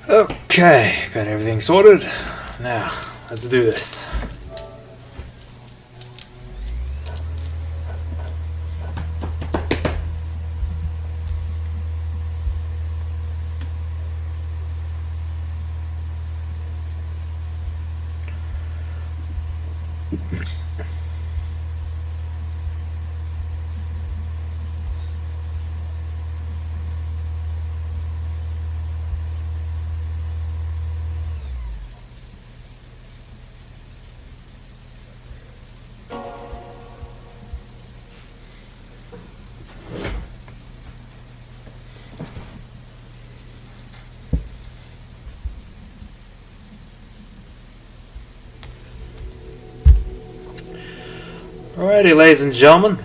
Okay, got everything sorted. Now, let's do this. Alrighty, ladies and gentlemen,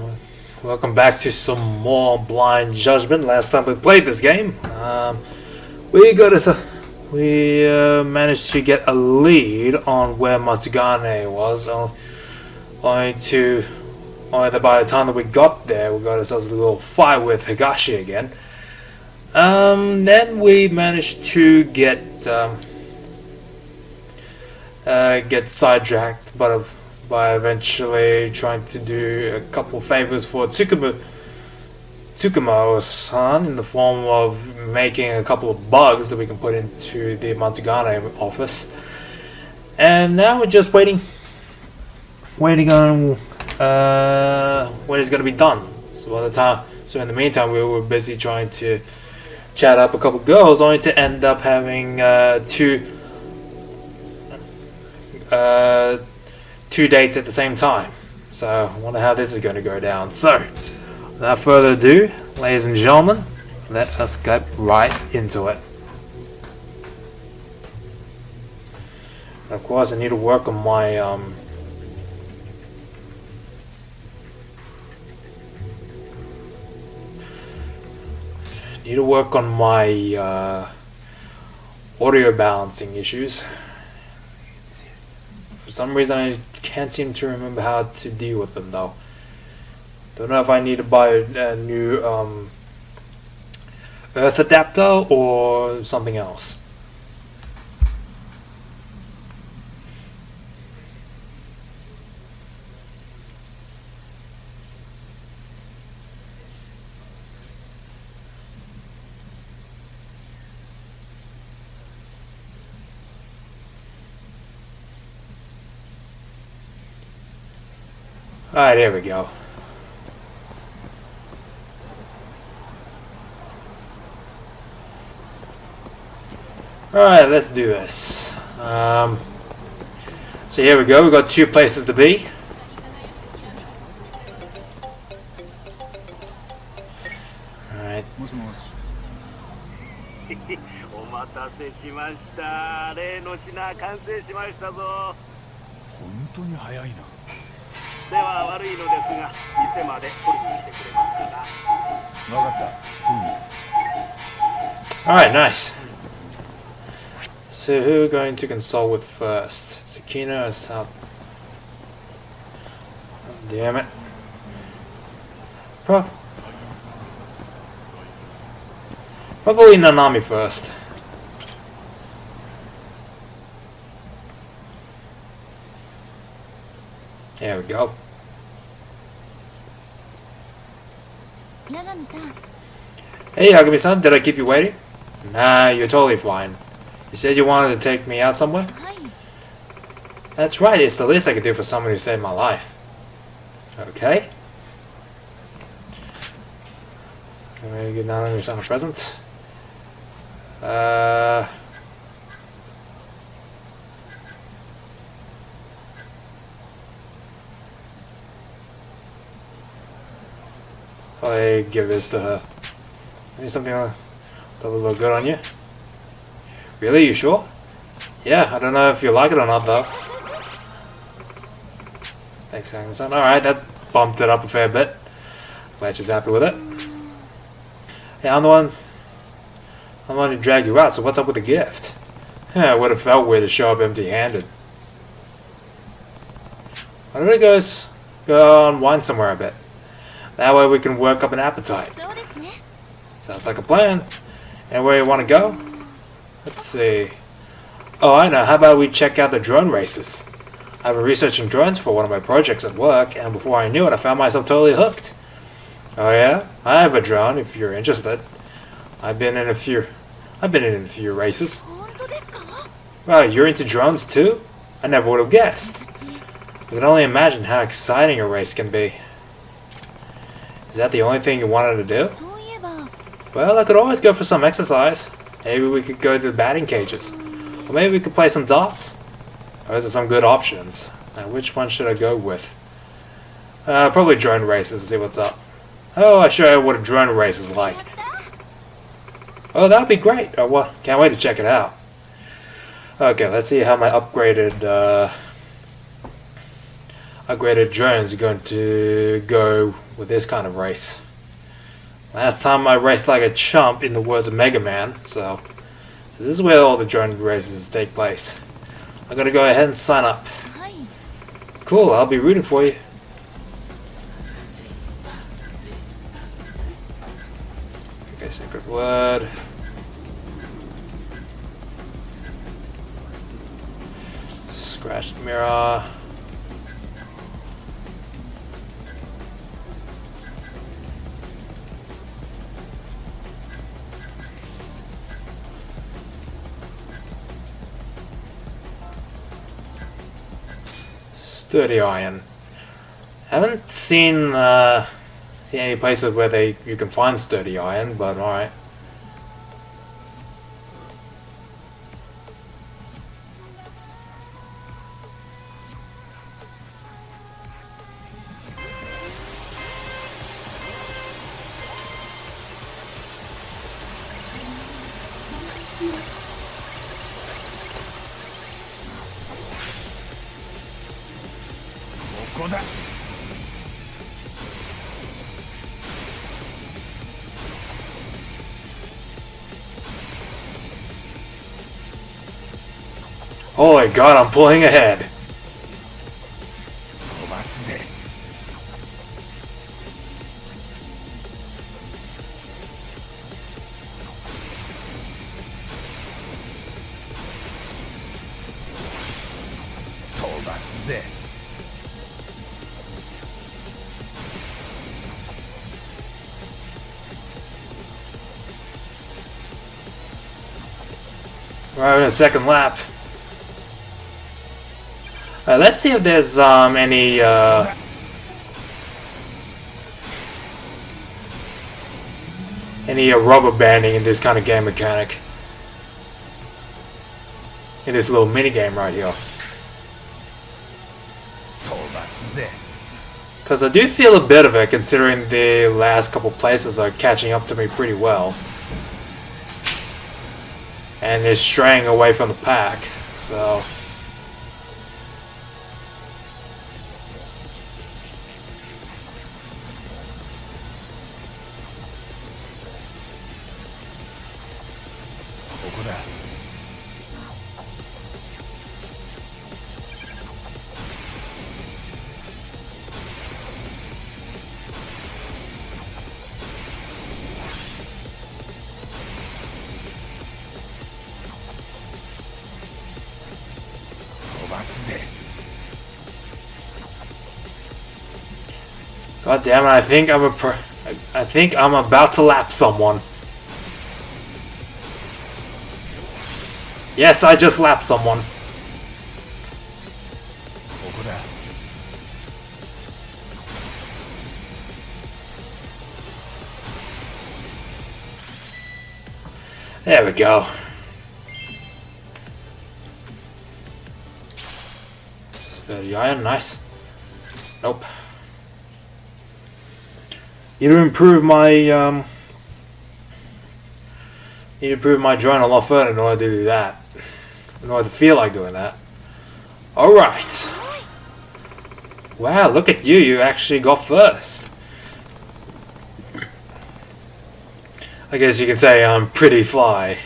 welcome back to some more Blind Judgment. Last time we played this game, we managed to get a lead on where Matsugane was. Only that by the time that we got there, we got ourselves a little fight with Higashi again. Then we managed to get sidetracked, but by eventually trying to do a couple of favors for Tsukumo-san in the form of making a couple of bugs that we can put into the Matsugane office. And now we're just waiting on when it's going to be done. So in the meantime, we were busy trying to chat up a couple of girls, only to end up having two dates at the same time. So I wonder how this is going to go down. So without further ado, ladies and gentlemen, let us get right into it. Of course, I need to work on my audio balancing issues. For some reason, I can't seem to remember how to deal with them though. Don't know if I need to buy a new earth adapter or something else. Alright, there we go. Alright, let's do this. So here we go, we've got two places to be. Alright. お待たせしました。例の品完成しましたぞ。本当に早いな。では悪いのですが、店まで取りに来てくれますかな。わかった。すぐに。 Alright, nice. So who are we going to consult with first? Tsukino or South? Oh, damn it. Probably Nanami first. There we go. Hey Hagami-san, did I keep you waiting? Nah, you're totally fine. You said you wanted to take me out somewhere? That's right, it's the least I could do for someone who saved my life. Okay. Can we get Nanami-san a present? I give this to her. Maybe something that will look good on you. Really? You sure? Yeah, I don't know if you like it or not though. Thanks, Hagami-san. Alright, that bumped it up a fair bit. Glad she's happy with it. Hey, I'm the one who dragged you out, so what's up with the gift? Yeah, it would have felt weird to show up empty-handed. Why don't we go unwind somewhere a bit? That way we can work up an appetite. Sounds like a plan. Anywhere you want to go? Let's see. Oh, I know. How about we check out the drone races? I've been researching drones for one of my projects at work, and before I knew it, I found myself totally hooked. Oh yeah? I have a drone, if you're interested. I've been in a few races. Wow, you're into drones too? I never would have guessed. I can only imagine how exciting a race can be. Is that the only thing you wanted to do? Well, I could always go for some exercise. Maybe we could go to the batting cages. Or maybe we could play some darts. Those are some good options. Now, which one should I go with? Probably drone races and see what's up. Oh, I'll show you what a drone race is like. Oh, that'd be great. Oh, well, can't wait to check it out. Okay, let's see how my upgraded drones are going to go with this kind of race. Last time I raced like a chump, in the words of Mega Man, so this is where all the drone races take place. I'm gonna go ahead and sign up. Cool, I'll be rooting for you. Okay, secret word. Scratched mirror. Sturdy iron. Haven't seen any places where you can find sturdy iron, but alright. Oh my god, I'm pulling ahead. We're in a second lap. Let's see if there's any rubber banding in this kind of game mechanic. In this little mini game right here. Because I do feel a bit of it, considering the last couple places are catching up to me pretty well. And they're straying away from the pack, so... God damn it! I think I'm about to lap someone. Yes, I just lapped someone. There we go. Sturdy iron, nice. Nope. Need to improve my drone a lot further in order to do that. In order to feel like doing that. Alright. Wow, look at you, you actually got first. I guess you could say I'm pretty fly.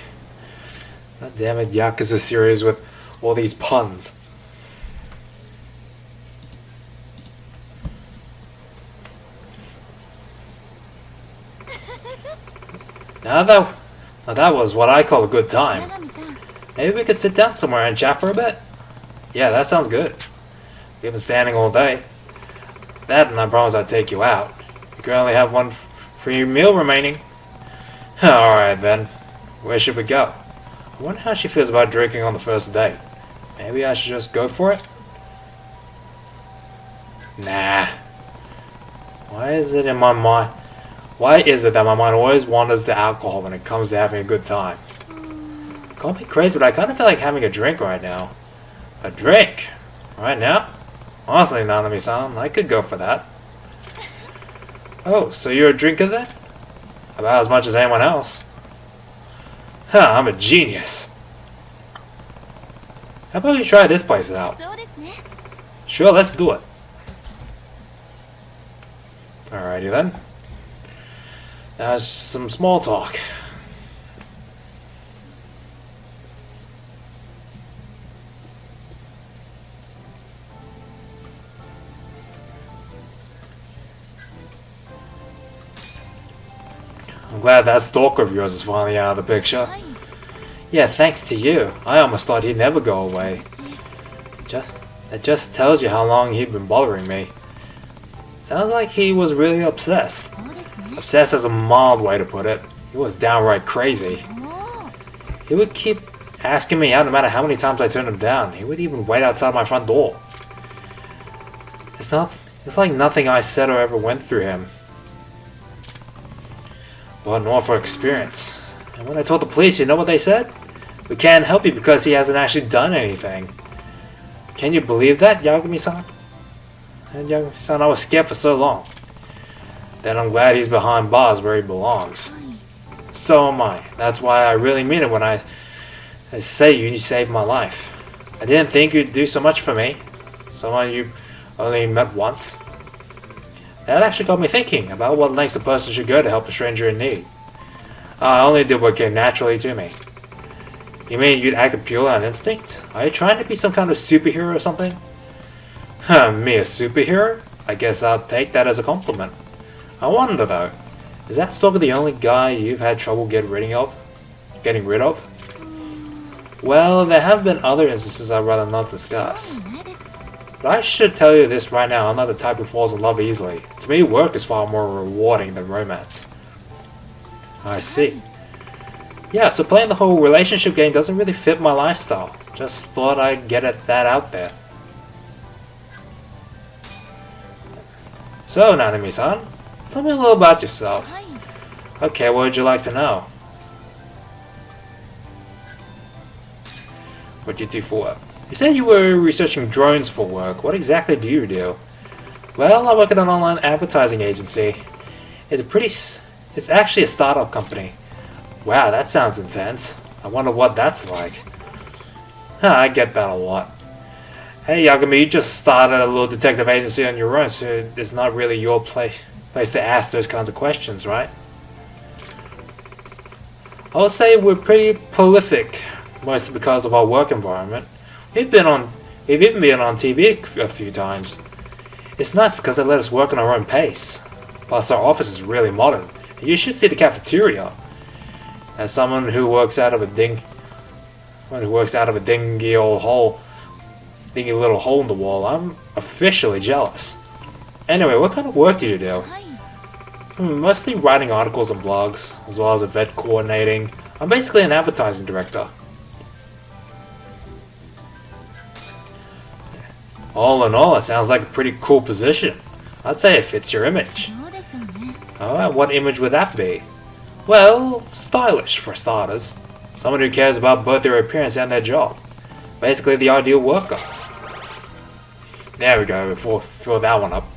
God damn it, Yakuza series with all these puns. Now that was what I call a good time. Maybe we could sit down somewhere and chat for a bit? Yeah, that sounds good. We've been standing all day. That, and I promise I'd take you out. You currently have one free meal remaining. Alright then. Where should we go? I wonder how she feels about drinking on the first date. Maybe I should just go for it? Nah. Why is it that my mind always wanders to alcohol when it comes to having a good time? Call me crazy, but I kind of feel like having a drink right now. A drink? Right now? Honestly, Nanami-san, I could go for that. Oh, so you're a drinker then? About as much as anyone else. Huh, I'm a genius. How about you try this place out? Sure, let's do it. Alrighty then. Now some small talk. I'm glad that stalker of yours is finally out of the picture. Yeah, thanks to you. I almost thought he'd never go away. That just tells you how long he'd been bothering me. Sounds like he was really obsessed. Obsessed is a mild way to put it. He was downright crazy. He would keep asking me out no matter how many times I turned him down. He would even wait outside my front door. It's like nothing I said or ever went through him. What an awful experience. And when I told the police, you know what they said? We can't help you because he hasn't actually done anything. Can you believe that, Yagami-san? And Yagami-san, I was scared for so long. Then I'm glad he's behind bars where he belongs. So am I. That's why I really mean it when I say you saved my life. I didn't think you'd do so much for me. Someone you only met once. That actually got me thinking about what lengths a person should go to help a stranger in need. I only did what came naturally to me. You mean you'd act purely on instinct? Are you trying to be some kind of superhero or something? Me a superhero? I guess I'll take that as a compliment. I wonder though, is that stalker the only guy you've had trouble getting rid of? Well, there have been other instances I'd rather not discuss. But I should tell you this right now, I'm not the type who falls in love easily. To me, work is far more rewarding than romance. I see. Yeah, so playing the whole relationship game doesn't really fit my lifestyle. Just thought I'd get that out there. So, Nanami-san, tell me a little about yourself. Okay, what would you like to know? What do you do for work? You said you were researching drones for work. What exactly do you do? Well, I work at an online advertising agency. It's actually a startup company. Wow, that sounds intense. I wonder what that's like. I get that a lot. Hey Yagami, you just started a little detective agency on your own, so it's not really your place to ask those kinds of questions, right? I would say we're pretty prolific, mostly because of our work environment. We've even been on TV a few times. It's nice because they let us work on our own pace. Plus our office is really modern. You should see the cafeteria. As someone who works out of a dingy little hole in the wall, I'm officially jealous. Anyway, what kind of work do you do? Mostly writing articles and blogs, as well as event coordinating. I'm basically an advertising director. All in all, it sounds like a pretty cool position. I'd say it fits your image. Alright, what image would that be? Well, stylish for starters. Someone who cares about both their appearance and their job. Basically the ideal worker. There we go, fill that one up.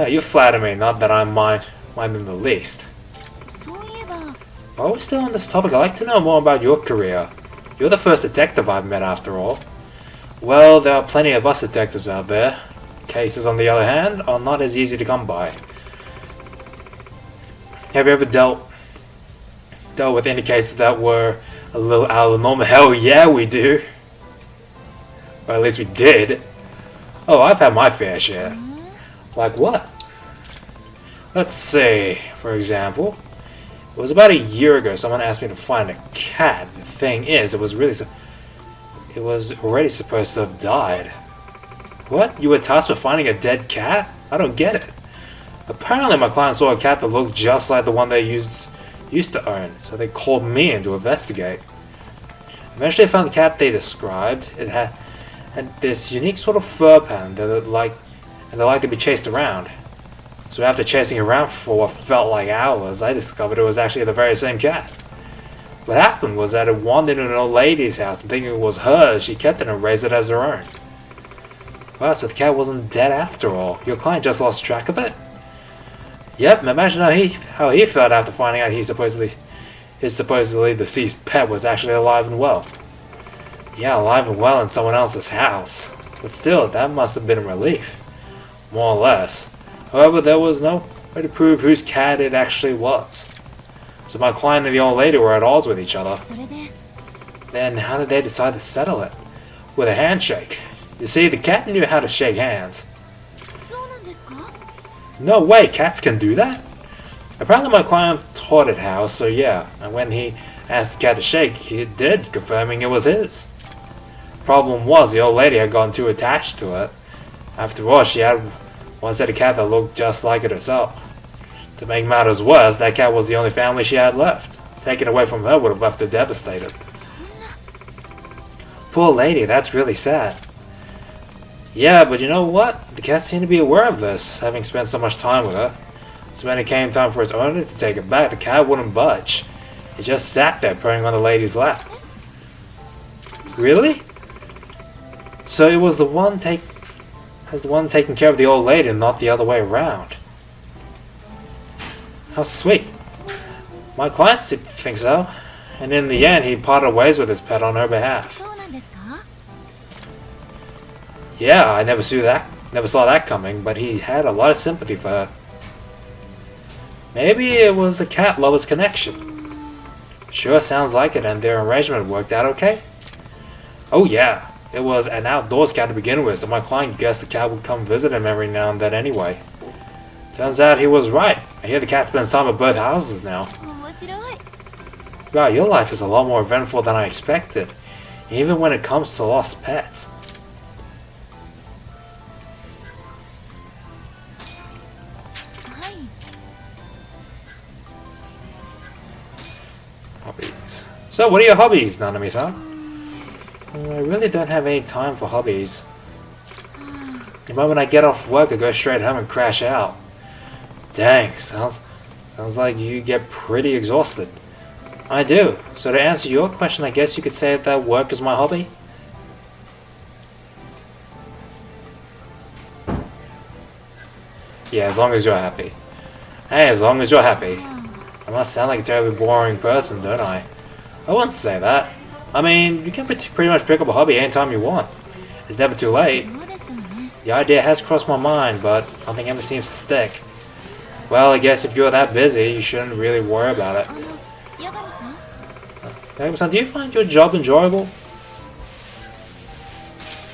You flatter me, not that I mind in the least. While we're still on this topic, I'd like to know more about your career. You're the first detective I've met after all. Well, there are plenty of us detectives out there. Cases, on the other hand, are not as easy to come by. Have you ever dealt with any cases that were a little out of the normal? Hell yeah, we do. Or at least we did. Oh, I've had my fair share. Like what? Let's see, for example. It was about a year ago someone asked me to find a cat. The thing is, it was really it was already supposed to have died. What? You were tasked with finding a dead cat? I don't get it. Apparently my client saw a cat that looked just like the one they used to own, so they called me in to investigate. Eventually I found the cat they described. It had this unique sort of fur pattern that it liked to be chased around. So after chasing around for what felt like hours, I discovered it was actually the very same cat. What happened was that it wandered into an old lady's house, and thinking it was hers, she kept it and raised it as her own. Wow, so the cat wasn't dead after all. Your client just lost track of it? Yep, imagine how he felt after finding out his supposedly deceased pet was actually alive and well. Yeah, alive and well in someone else's house. But still, that must have been a relief. More or less. However, there was no way to prove whose cat it actually was. So my client and the old lady were at odds with each other. Then how did they decide to settle it? With a handshake. You see, the cat knew how to shake hands. No way, cats can do that? Apparently my client taught it how, so yeah. And when he asked the cat to shake, he did, confirming it was his. Problem was, the old lady had gotten too attached to it. After all, she had once had a cat that looked just like it herself. To make matters worse, that cat was the only family she had left. Taken away from her would have left her devastated. Poor lady, that's really sad. Yeah, but you know what? The cat seemed to be aware of this, having spent so much time with her. So when it came time for its owner to take it back, the cat wouldn't budge. It just sat there purring on the lady's lap. Really? So it was the one taking care of the old lady and not the other way around. How sweet. My client thinks so. And in the end, he parted ways with his pet on her behalf. Yeah, I never saw that coming, but he had a lot of sympathy for her. Maybe it was a cat lover's connection. Sure sounds like it, and their arrangement worked out okay? Oh yeah, it was an outdoors cat to begin with, so my client guessed the cat would come visit him every now and then anyway. Turns out he was right. I hear the cat spends time at both houses now. Wow, your life is a lot more eventful than I expected, even when it comes to lost pets. Hobbies. So, what are your hobbies, Nanami-san? I really don't have any time for hobbies. The moment I get off work, I go straight home and crash out. Dang, sounds like you get pretty exhausted. I do. So to answer your question, I guess you could say that work is my hobby? Yeah, as long as you're happy. Hey, as long as you're happy. I must sound like a terribly boring person, don't I? I wouldn't say that. I mean, you can pretty much pick up a hobby anytime you want. It's never too late. The idea has crossed my mind, but nothing ever seems to stick. Well, I guess if you're that busy, you shouldn't really worry about it. Yagami-san, do you find your job enjoyable?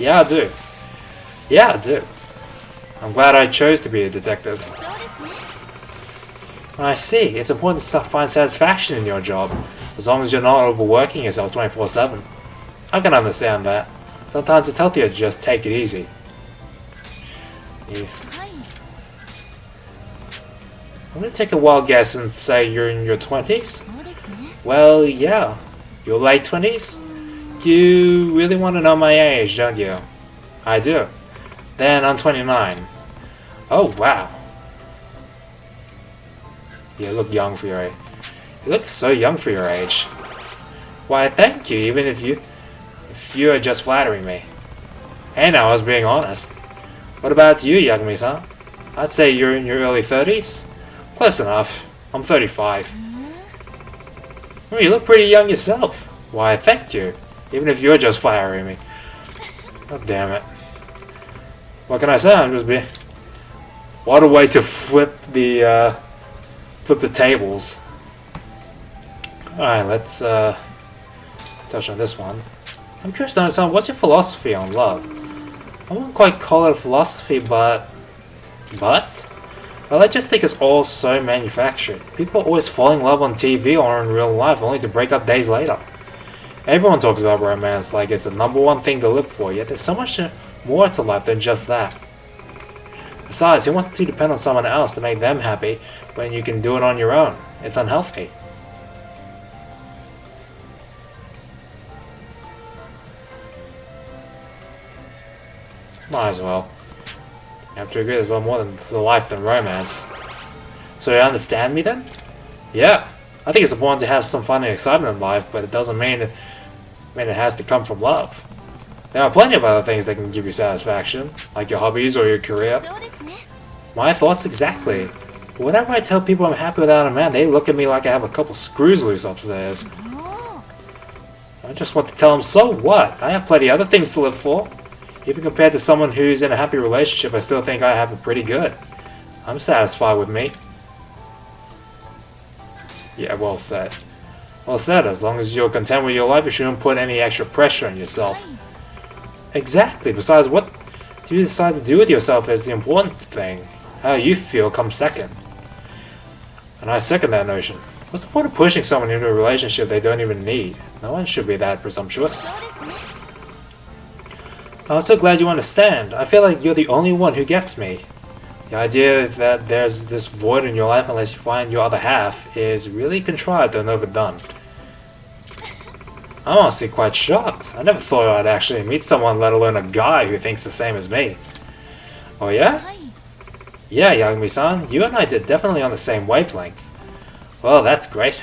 Yeah, I do. Yeah, I do. I'm glad I chose to be a detective. I see. It's important to find satisfaction in your job, as long as you're not overworking yourself 24/7. I can understand that. Sometimes it's healthier to just take it easy. I'm gonna take a wild guess and say you're in your 20s? Well, yeah. Your late 20s? You really want to know my age, don't you? I do. Then I'm 29. Oh, wow. You look young for your age. You look so young for your age. Why, thank you, even if you are just flattering me. Hey now, I was being honest. What about you, Yagami-san? I'd say you're in your early 30s? Close enough. I'm 35. Oh, you look pretty young yourself. Why, thank you. Even if you're just flattering me. God damn it. What can I say? I'm just being... What a way to flip the tables. Alright, let's touch on this one. I'm curious to understand, what's your philosophy on love? I wouldn't quite call it a philosophy, but... Well, I just think it's all so manufactured. People always fall in love on TV or in real life only to break up days later. Everyone talks about romance like it's the #1 thing to live for, yet there's so much more to life than just that. Besides, who wants to depend on someone else to make them happy when you can do it on your own? It's unhealthy. Might as well. You have to agree there's a lot more to life than romance. So you understand me then? Yeah. I think it's important to have some fun and excitement in life, but it doesn't mean it has to come from love. There are plenty of other things that can give you satisfaction, like your hobbies or your career. My thoughts exactly. Whenever I tell people I'm happy without a man, they look at me like I have a couple screws loose upstairs. I just want to tell them, so what? I have plenty of other things to live for. Even compared to someone who's in a happy relationship, I still think I have it pretty good. I'm satisfied with me. Yeah, well said. Well said, as long as you're content with your life, you shouldn't put any extra pressure on yourself. Exactly, besides, what do you decide to do with yourself is the important thing. How you feel comes second. And I second that notion. What's the point of pushing someone into a relationship they don't even need? No one should be that presumptuous. I'm so glad you understand. I feel like you're the only one who gets me. The idea that there's this void in your life unless you find your other half is really contrived and overdone. I'm honestly quite shocked. I never thought I'd actually meet someone, let alone a guy who thinks the same as me. Oh yeah? Yeah, Yagami-san, you and I did definitely on the same wavelength. Well, that's great.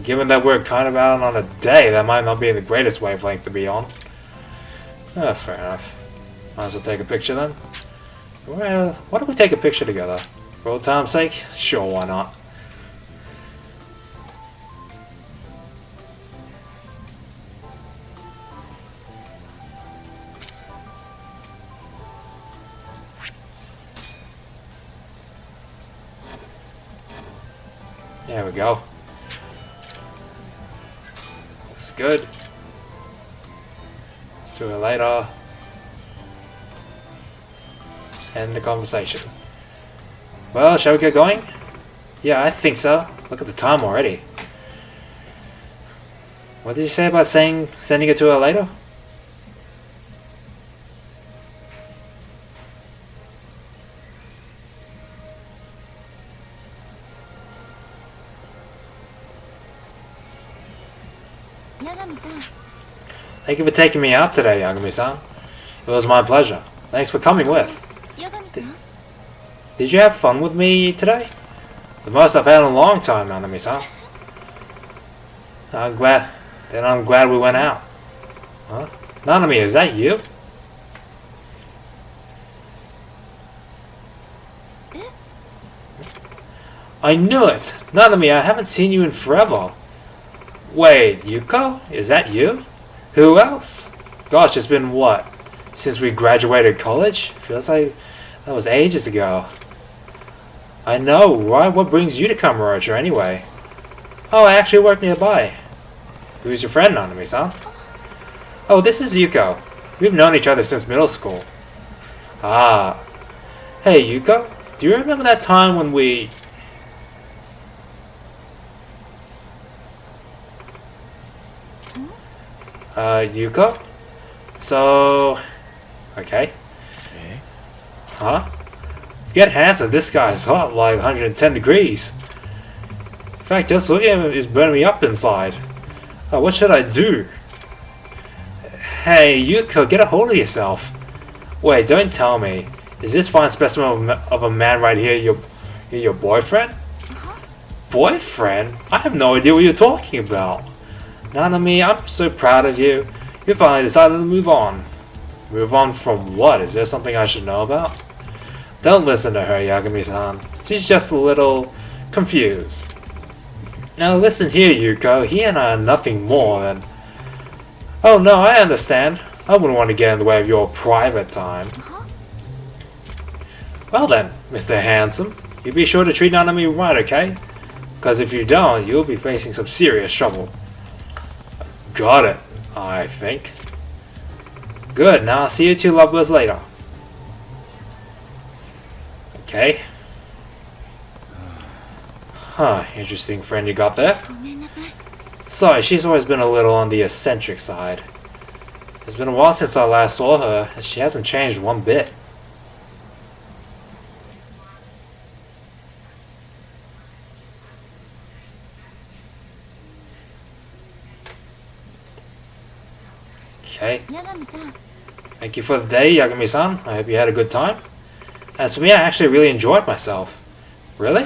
Given that we're kind of out on a day, that might not be the greatest wavelength to be on. Oh, fair enough. Might as well take a picture then. Well, why don't we take a picture together? For old time's sake? Sure, why not? There we go. Looks good. Let's do it later. End the conversation. Well, shall we get going? Yeah, I think so. Look at the time already. What did you say about sending it to her later? Thank you for taking me out today, Yagami-san. It was my pleasure. Thanks for coming with. Did you have fun with me today? The most I've had in a long time, Nanami-san. I'm glad we went out. Huh? Nanami, is that you? I knew it! Nanami, I haven't seen you in forever. Wait, Yuko? Is that you? Who else? Gosh, it's been what? Since we graduated college? Feels like that was ages ago. I know, right? What brings you to Kamurocho anyway? Oh, I actually work nearby. Who's your friend, Nanami-san? Oh, this is Yuko. We've known each other since middle school. Ah. Hey, Yuko. Do you remember that time when we... Yuko? So... Okay. Huh? Get handsome, this guy's hot like 110 degrees. In fact, just looking at him is burning me up inside. Oh, what should I do? Hey, Yuko, get a hold of yourself. Wait, don't tell me. Is this fine specimen of a man right here your boyfriend? Boyfriend? I have no idea what you're talking about. Nanami, I'm so proud of you. You finally decided to move on. Move on from what? Is there something I should know about? Don't listen to her, Yagami-san. She's just a little confused. Now listen here, Yuko. He and I are nothing more than... Oh no, I understand. I wouldn't want to get in the way of your private time. Well then, Mr. Handsome, you be sure to treat Nanami right, okay? Because if you don't, you'll be facing some serious trouble. Got it, I think. Good, now I'll see you two lovebirds later. Okay. Huh, interesting friend you got there. Sorry, she's always been a little on the eccentric side. It's been a while since I last saw her, and she hasn't changed one bit. Okay. Thank you for the day, Yagami-san. I hope you had a good time. As for me, I actually really enjoyed myself. Really?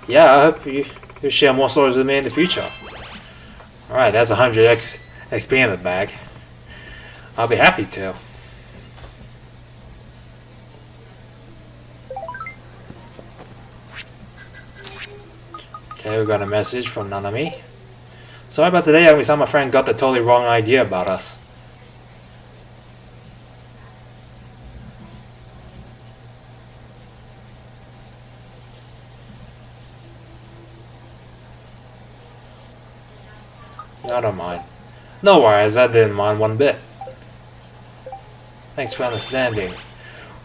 Yeah, I hope you share more stories with me in the future. Alright, that's 100 XP in the bag. I'll be happy to. Okay, we got a message from Nanami. Sorry about today, Yagami-san. My friend got the totally wrong idea about us. I don't mind. No worries, I didn't mind one bit. Thanks for understanding.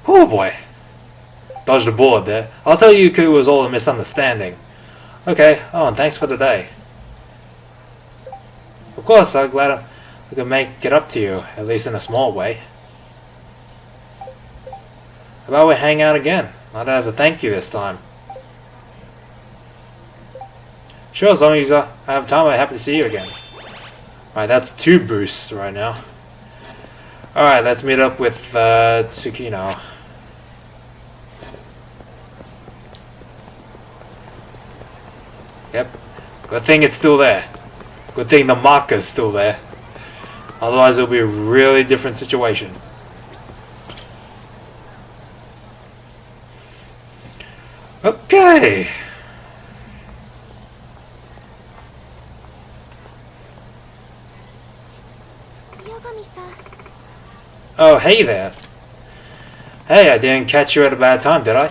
Oh boy. Dodged a bullet there. I'll tell you it was all a misunderstanding. Okay, oh, and thanks for the day. Of course, I'm glad I could make it up to you, at least in a small way. How about we hang out again? Not as a thank you this time. Sure, as long as I have time, I'm happy to see you again. Alright, that's 2 boosts right now. Alright, let's meet up with Tsukino. Yep. Good thing it's still there. Good thing the marker's still there. Otherwise it'll be a really different situation. Okay. Oh, hey there. Hey, I didn't catch you at a bad time, did I?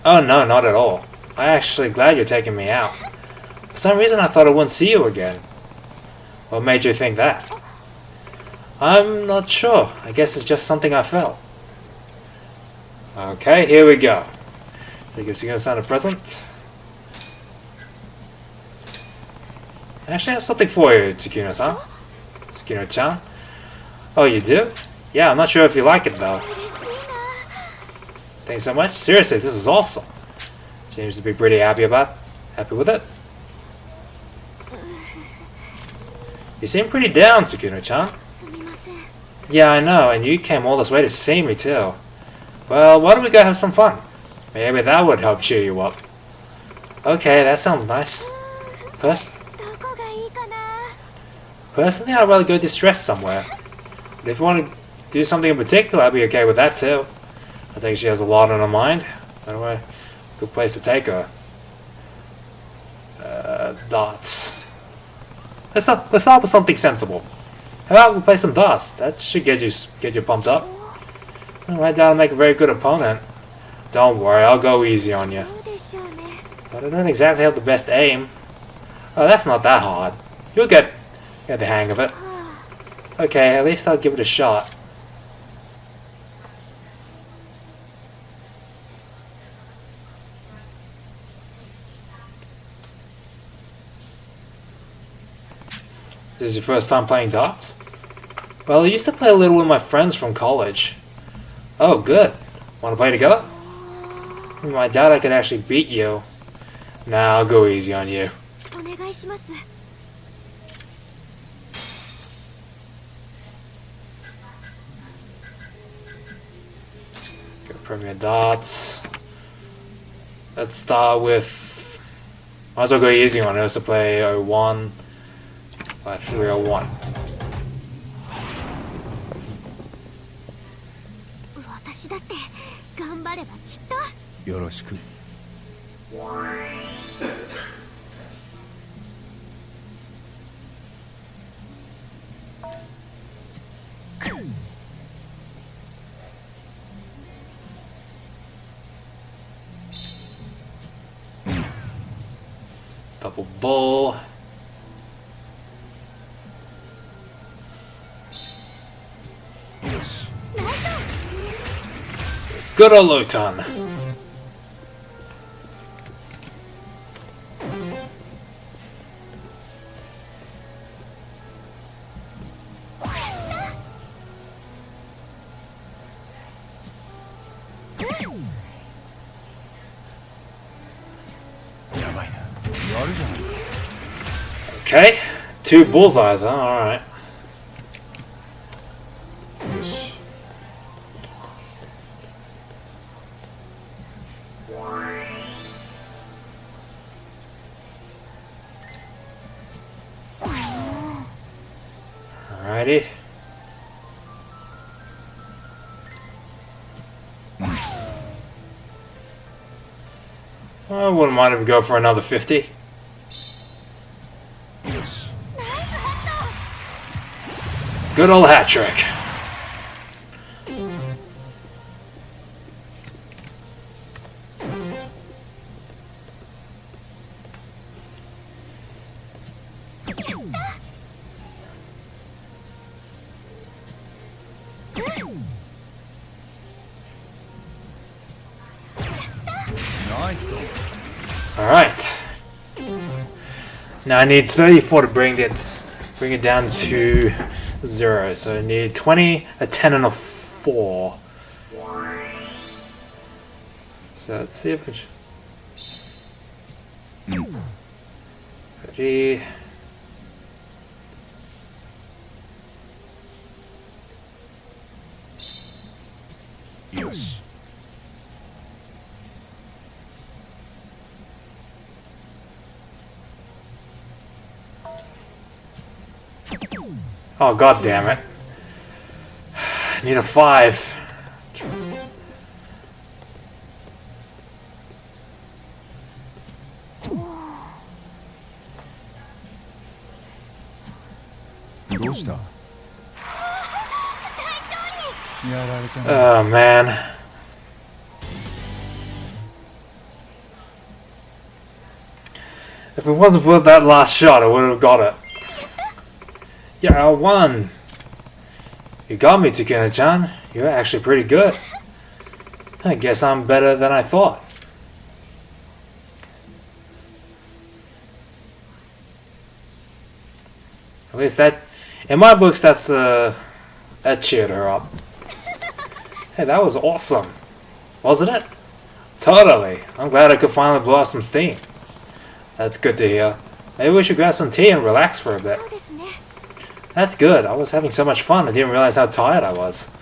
Oh no, not at all. I'm actually glad you're taking me out. For some reason I thought I wouldn't see you again. What made you think that? I'm not sure. I guess it's just something I felt. Okay, here we go. I guess you're gonna sign a present. Actually, I have something for you, Tsukino-san. Tsukino-chan. Oh, you do? Yeah, I'm not sure if you like it though. Thanks so much. Seriously, this is awesome. Seems to be pretty happy with it. You seem pretty down, Tsukino-chan. Yeah, I know, and you came all this way to see me too. Well, why don't we go have some fun? Maybe that would help cheer you up. Okay, that sounds nice. Personally, I'd rather go distress somewhere. But if you want to do something in particular, I'd be okay with that too. I think she has a lot on her mind. Anyway, good place to take her. Darts. Let's start with something sensible. How about we play some darts? That should get you pumped up. I doubt I'll make a very good opponent. Don't worry, I'll go easy on you. But I don't exactly have the best aim. Oh, that's not that hard. You'll get the hang of it. Okay, at least I'll give it a shot. This is your first time playing darts? Well, I used to play a little with my friends from college. Oh, good. Want to play together? I doubt I could actually beat you. Nah, I'll go easy on you. Go Premier Darts. Let's start with... Might as well go easy on it. Let's play 01. 301. Double bull. Good old Lotan. Okay, 2 bullseyes, huh? Alright. Alrighty. I wouldn't mind if we go for another 50. Good old hat trick. Alright. Now I need 34 to bring it down to 0. So I need 20, a 10, and a 4. So let's see if we can... 30. Yes. Oh, god damn it. I need a 5. Oh man. If it wasn't for that last shot, I would have got it. Yeah, I won. You got me, TheCGamer-chan. You're actually pretty good. I guess I'm better than I thought. At least that, in my books, that cheered her up. Hey, that was awesome, wasn't it? Totally. I'm glad I could finally blow off some steam. That's good to hear. Maybe we should grab some tea and relax for a bit. That's good. I was having so much fun I didn't realize how tired I was.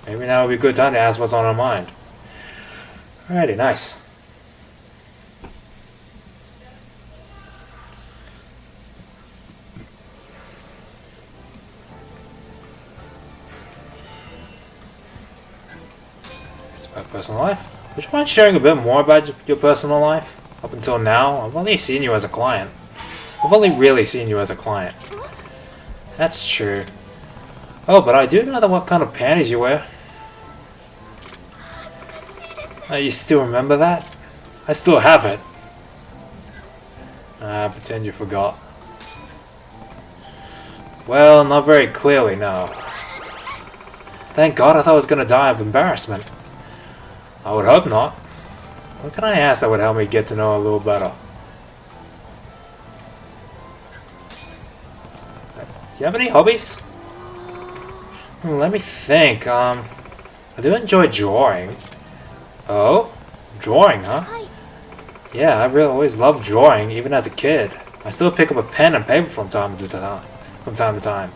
Maybe now would be a good time to ask what's on our mind. Alrighty, nice. It's about personal life. Would you mind sharing a bit more about your personal life? Up until now, I've only seen you as a client. I've only really seen you as a client. That's true. Oh, but I do know what kind of panties you wear. You still remember that? I still have it. Pretend you forgot. Well, not very clearly, no. Thank God, I thought I was gonna die of embarrassment. I would hope not. What can I ask that would help me get to know a little better? Do you have any hobbies? Let me think. I do enjoy drawing. Oh? Drawing, huh? Yeah, I really always loved drawing, even as a kid. I still pick up a pen and paper from time to time.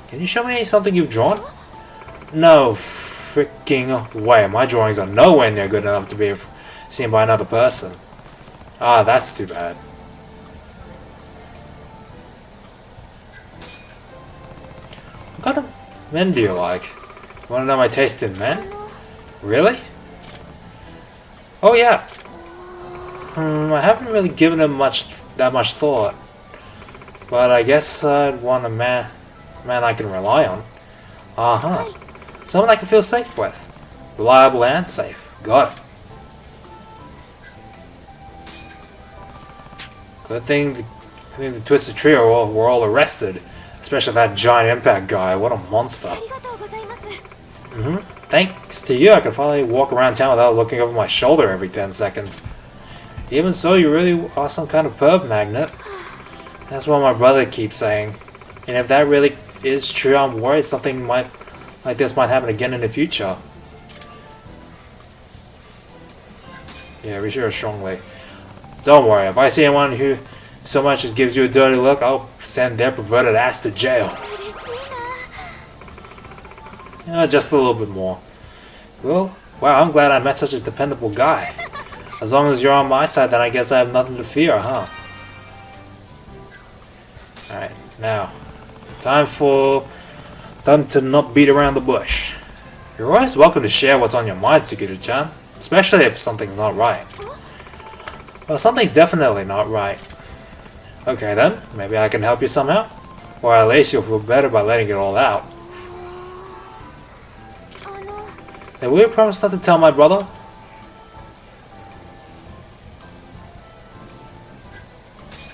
Can you show me something you've drawn? No freaking way. My drawings are nowhere near good enough to be seen by another person. Ah, that's too bad. What kind of men do you like? You want to know my taste in men? Really? Oh yeah. I haven't really given him that much thought. But I guess I'd want a man I can rely on. Uh-huh. Someone I can feel safe with. Reliable and safe. Got it. Good thing the Twisted Trio were all arrested. Especially that giant impact guy. What a monster. Thanks to you, I can finally walk around town without looking over my shoulder every 10 seconds. Even so, you really are some kind of perv magnet. That's what my brother keeps saying. And if that really is true, I'm worried something like this might happen again in the future. Yeah, we sure strongly. Don't worry, if I see anyone who so much as gives you a dirty look, I'll send their perverted ass to jail. Just a little bit more. Well, wow, I'm glad I met such a dependable guy. As long as you're on my side, then I guess I have nothing to fear, huh? Alright, now, time to not beat around the bush. You're always welcome to share what's on your mind, Tsukuru-chan, especially if something's not right. Well, something's definitely not right. Okay then, maybe I can help you somehow? Or at least you'll feel better by letting it all out. Then will you promise not to tell my brother?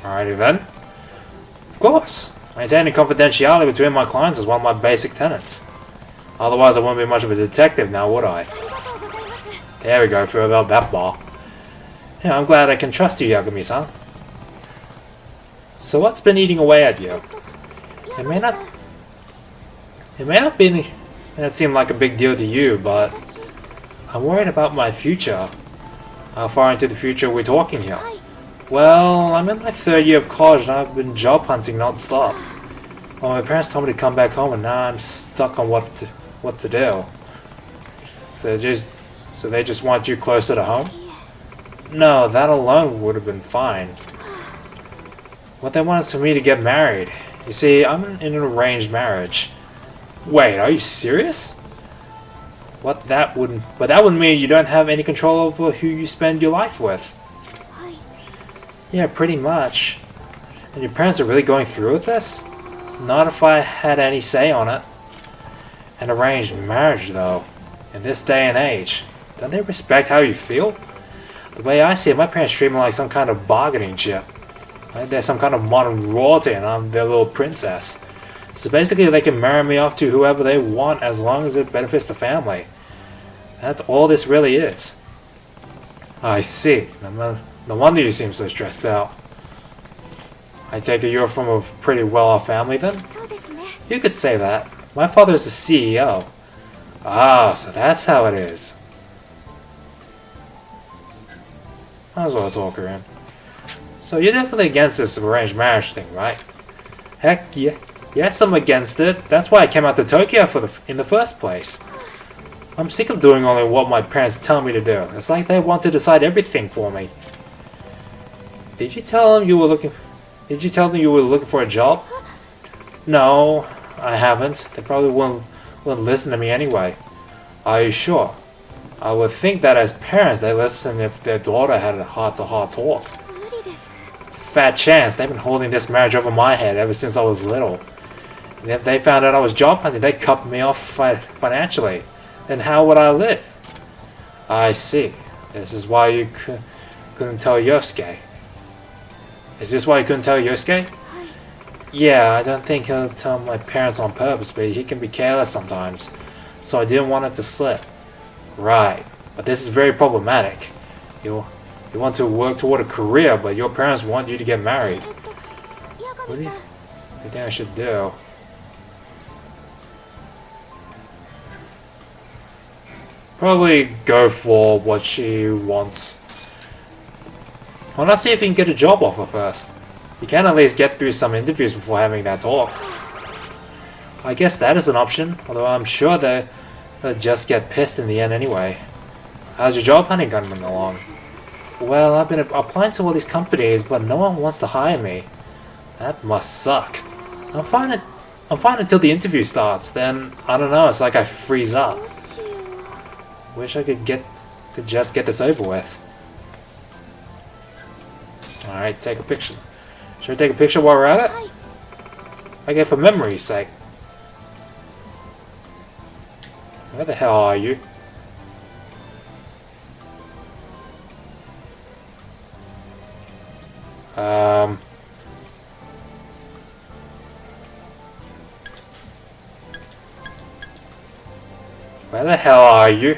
Alrighty then. Of course. Maintaining confidentiality between my clients is one of my basic tenets. Otherwise I wouldn't be much of a detective now, would I? There we go, filled out that bar. Yeah, I'm glad I can trust you, Yagami-san. So what's been eating away at you? It may not be that seem like a big deal to you, but I'm worried about my future. How far into the future are we talking here? Well, I'm in my 3rd year of college and I've been job hunting non-stop. Well, my parents told me to come back home and now I'm stuck on what to do. So they just want you closer to home? No, that alone would have been fine. What they want is for me to get married. You see, I'm in an arranged marriage. Wait, are you serious? But that wouldn't mean you don't have any control over who you spend your life with. Yeah, pretty much. And your parents are really going through with this? Not if I had any say on it. An arranged marriage, though, in this day and age, don't they respect how you feel? The way I see it, my parents treat me like some kind of bargaining chip. Like they're some kind of modern royalty and I'm their little princess. So basically they can marry me off to whoever they want as long as it benefits the family. That's all this really is. I see. No wonder you seem so stressed out. I take it you're from a pretty well-off family then? You could say that. My father's the CEO. Ah, so that's how it is. Might as well talk her in. So you're definitely against this arranged marriage thing, right? Heck yeah. Yes, I'm against it. That's why I came out to Tokyo in the first place. I'm sick of doing only what my parents tell me to do. It's like they want to decide everything for me. Did you tell them you were looking for a job? No, I haven't. They probably wouldn't listen to me anyway. Are you sure? I would think that as parents they listen if their daughter had a heart-to-heart talk. Fat chance, they've been holding this marriage over my head ever since I was little. And if they found out I was job hunting, they'd cut me off financially. Then how would I live? I see. This is why you couldn't tell Yosuke. Is this why you couldn't tell Yosuke? Yeah, I don't think he'll tell my parents on purpose, but he can be careless sometimes. So I didn't want it to slip. Right, but this is very problematic. You want to work toward a career, but your parents want you to get married. What do you think I should do? Probably go for what she wants. Why not see if you can get a job offer first? You can at least get through some interviews before having that talk. I guess that is an option, although I'm sure they'll just get pissed in the end anyway. How's your job hunting coming along? Well, I've been applying to all these companies, but no one wants to hire me. That must suck. I'm fine until the interview starts, then, I don't know, it's like I freeze up. Wish I could just get this over with. Alright, take a picture. Should we take a picture while we're at it? Okay, for memory's sake. Where the hell are you? Where the hell are you?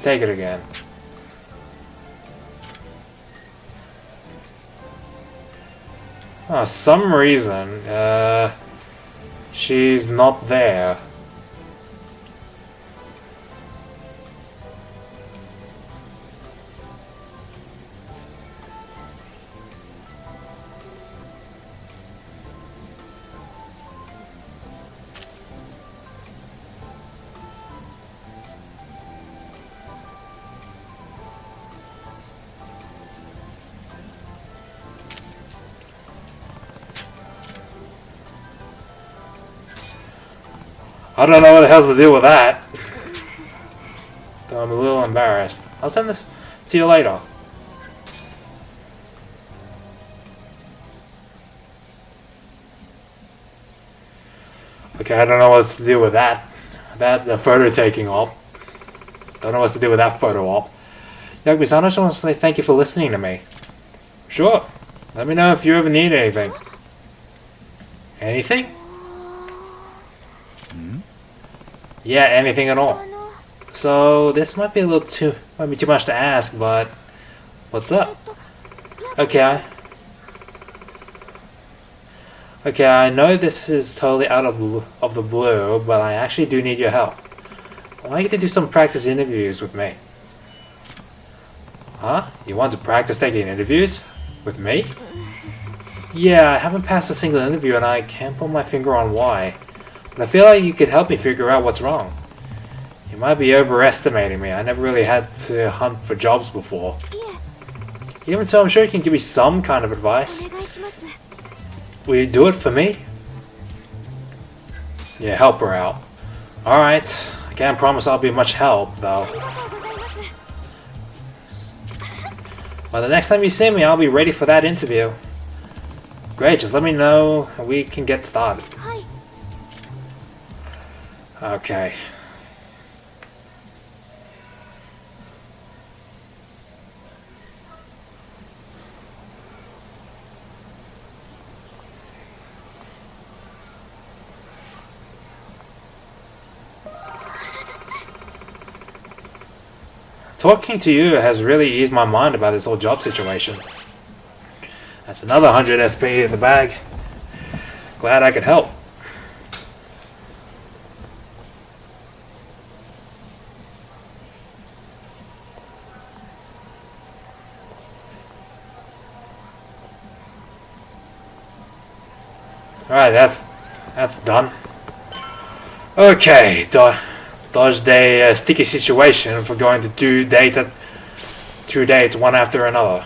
Take it again. Oh, some reason, she's not there. I don't know what the hell's the deal with that. Though I'm a little embarrassed. I'll send this to you later. Okay, I don't know what's to do with that. The photo taking op. Don't know what's to do with that photo op. Yakubi-san, I just want to say thank you for listening to me. Sure. Let me know if you ever need anything. Anything? Yeah, anything at all. So this might be too much to ask, but what's up? Okay. Okay, I know this is totally out of the blue, but I actually do need your help. I'd like you to do some practice interviews with me. Huh? You want to practice taking interviews? With me? Yeah, I haven't passed a single interview and I can't put my finger on why. But I feel like you could help me figure out what's wrong. You might be overestimating me. I never really had to hunt for jobs before. Even so, I'm sure you can give me some kind of advice. Will you do it for me? Yeah, help her out. Alright. I can't promise I'll be much help, though. But the next time you see me, I'll be ready for that interview. Great, just let me know and we can get started. Okay. Talking to you has really eased my mind about this whole job situation. That's another 100 SP in the bag. Glad I could help. Alright, that's done. Okay, dodged a sticky situation for going to two dates one after another.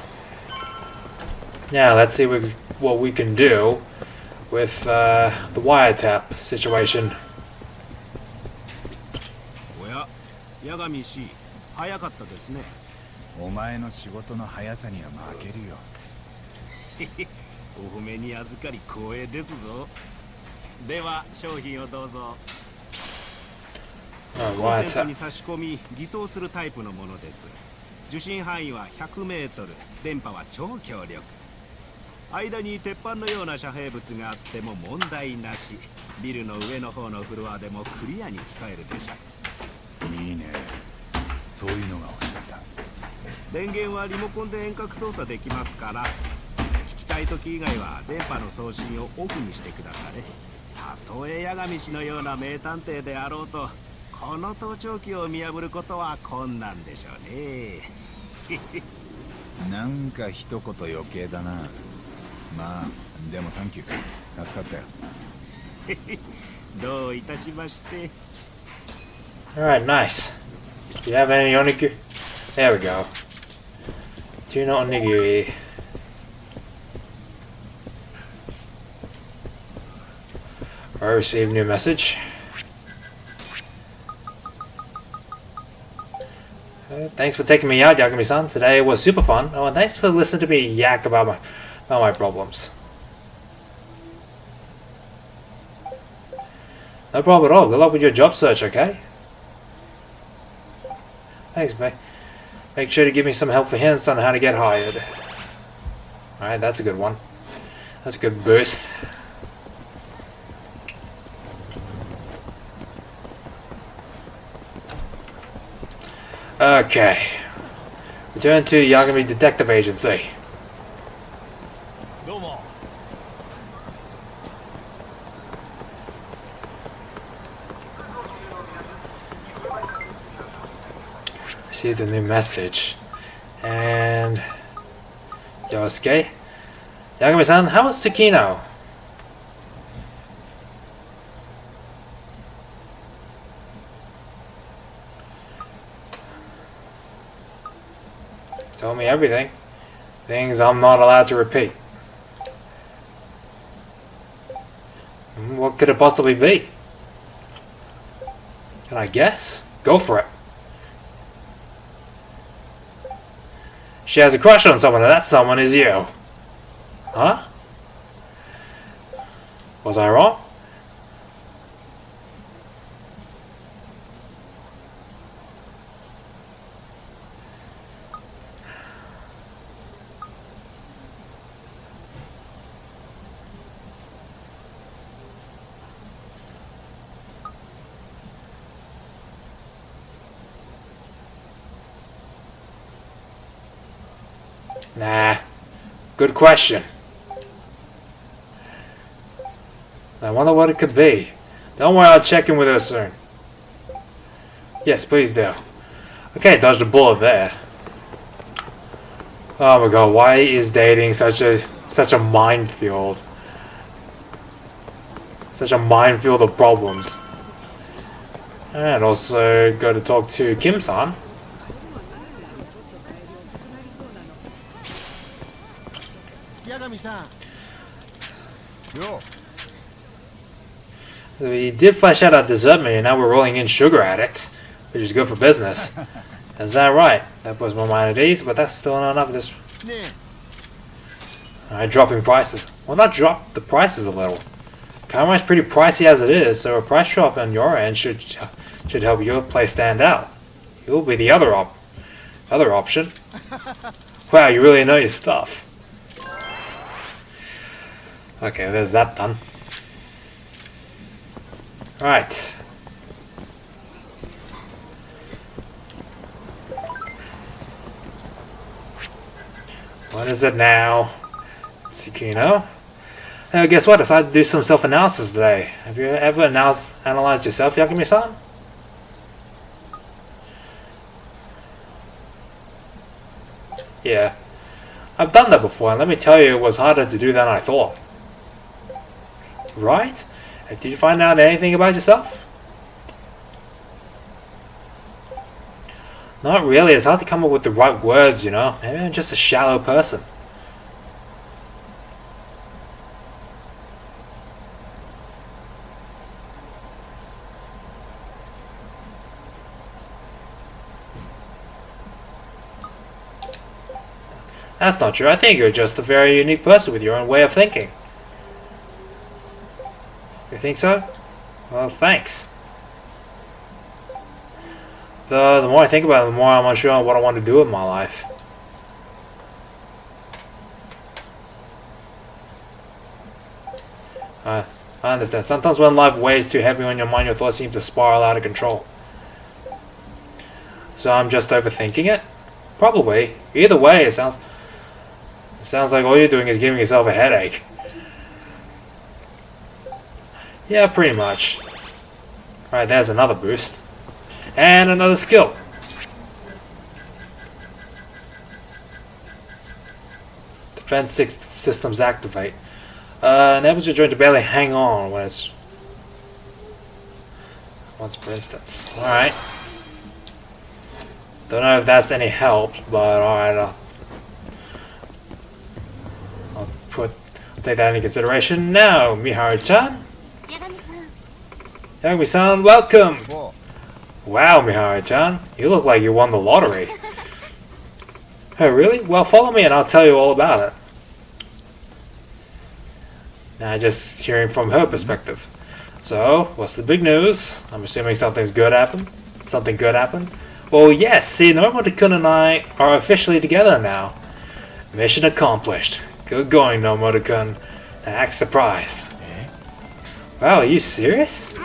Now let's see what we can do with the wiretap situation. おや、八神氏、早かったですね。お前の仕事の速さには負けるよ。お褒めに預かり光栄ですぞ。では商品をどうぞ。コンセントに差し込み偽装するタイプのものです。受信範囲は100メートル、電波は超強力。間に鉄板のような遮蔽物があっても問題なし。ビルの上の方のフロアでもクリアに聞こえるでしょ。いいね。そういうのが欲しかった。電源はリモコンで遠隔操作できますから、聞きたい時以外は電波の送信をオフにしてくだされ。たとえ八神氏のような名探偵であろうと、この盗聴器を見破ることは困難でしょうね。なんか一言余計だな。まあでもサンキュー、助かったよ。どういたしまして。Alright, nice. Do you have any onigiri? There we go. Tuna onigiri. I received a new message. Thanks for taking me out, Yagami-san. Today was super fun. Oh, and thanks for listening to me yak about my problems. No problem at all. Good luck with your job search, okay? Thanks, mate. Make sure to give me some helpful hints on how to get hired. Alright, that's a good one. That's a good boost. Okay. Return to Yagami Detective Agency. Received a new message. And Yosuke. Yagami-san, how is Tsukino? Told me everything. Things I'm not allowed to repeat. What could it possibly be? Can I guess? Go for it. She has a crush on someone, and that someone is you. Huh? Was I wrong? Nah. Good question. I wonder what it could be. Don't worry, I'll check in with her soon. Yes, please do. Okay, dodged a bullet there. Oh my god, why is dating such a minefield? Such a minefield of problems. And also go to talk to Kim-san. Yo. We did flesh out our dessert menu, now we're rolling in sugar addicts, which is good for business. Is that right? That puts my mind at ease, but that's still not enough of this. Alright, dropping prices. Why not drop the prices a little? Karma's pretty pricey as it is, so a price drop on your end should help your place stand out. You'll be the other option. Wow, you really know your stuff. Okay, there's that done. Alright. What is it now? Tsukino? Guess what? I decided to do some self-analysis today. Have you ever analyzed yourself, Yagami-san? Yeah. I've done that before, and let me tell you, it was harder to do than I thought. Right? Did you find out anything about yourself? Not really. It's hard to come up with the right words, you know. Maybe I'm just a shallow person. That's not true. I think you're just a very unique person with your own way of thinking. You think so? Well, thanks. The more I think about it, the more I'm unsure on what I want to do with my life. I understand. Sometimes when life weighs too heavy on your mind, your thoughts seem to spiral out of control. So I'm just overthinking it? Probably. Either way, it sounds like all you're doing is giving yourself a headache. Yeah, pretty much. Right, there's another boost. And another skill. Defense systems activate. Enables your joint to barely hang on when it's... Once per instance. Alright. Don't know if that's any help, but alright. I'll take that into consideration now, Miharu-chan. Yagami-san, welcome! Whoa. Wow, Miharu-chan, you look like you won the lottery. Oh, really? Well, follow me and I'll tell you all about it. Now, just hearing from her perspective. So, what's the big news? I'm assuming something good happened? Well, yes, see, Nomoto-kun and I are officially together now. Mission accomplished. Good going, Nomoto-kun. Now act surprised. Wow, are you serious?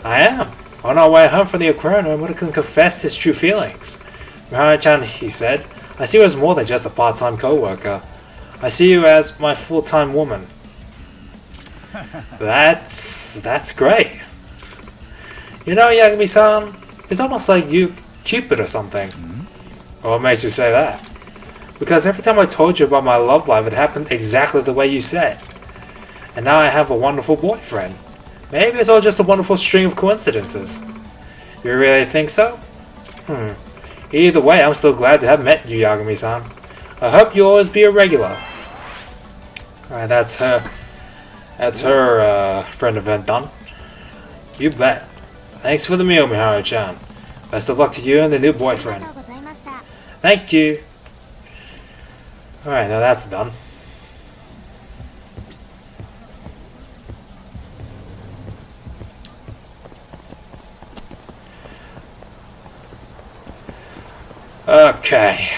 I am. On our way home from the aquarium, Nomoto-kun confessed his true feelings. Miharu-chan, he said, I see you as more than just a part-time co-worker. I see you as my full-time woman. That's great. You know, Yagami-san, it's almost like you Cupid or something. What makes you say that? Because every time I told you about my love life, it happened exactly the way you said. And now I have a wonderful boyfriend. Maybe it's all just a wonderful string of coincidences. You really think so? Either way, I'm still glad to have met you, Yagami-san. I hope you'll always be a regular. Alright, that's her friend event done. You bet. Thanks for the meal, Miharu-chan. Best of luck to you and the new boyfriend. Thank you. Alright, now that's done. Okay.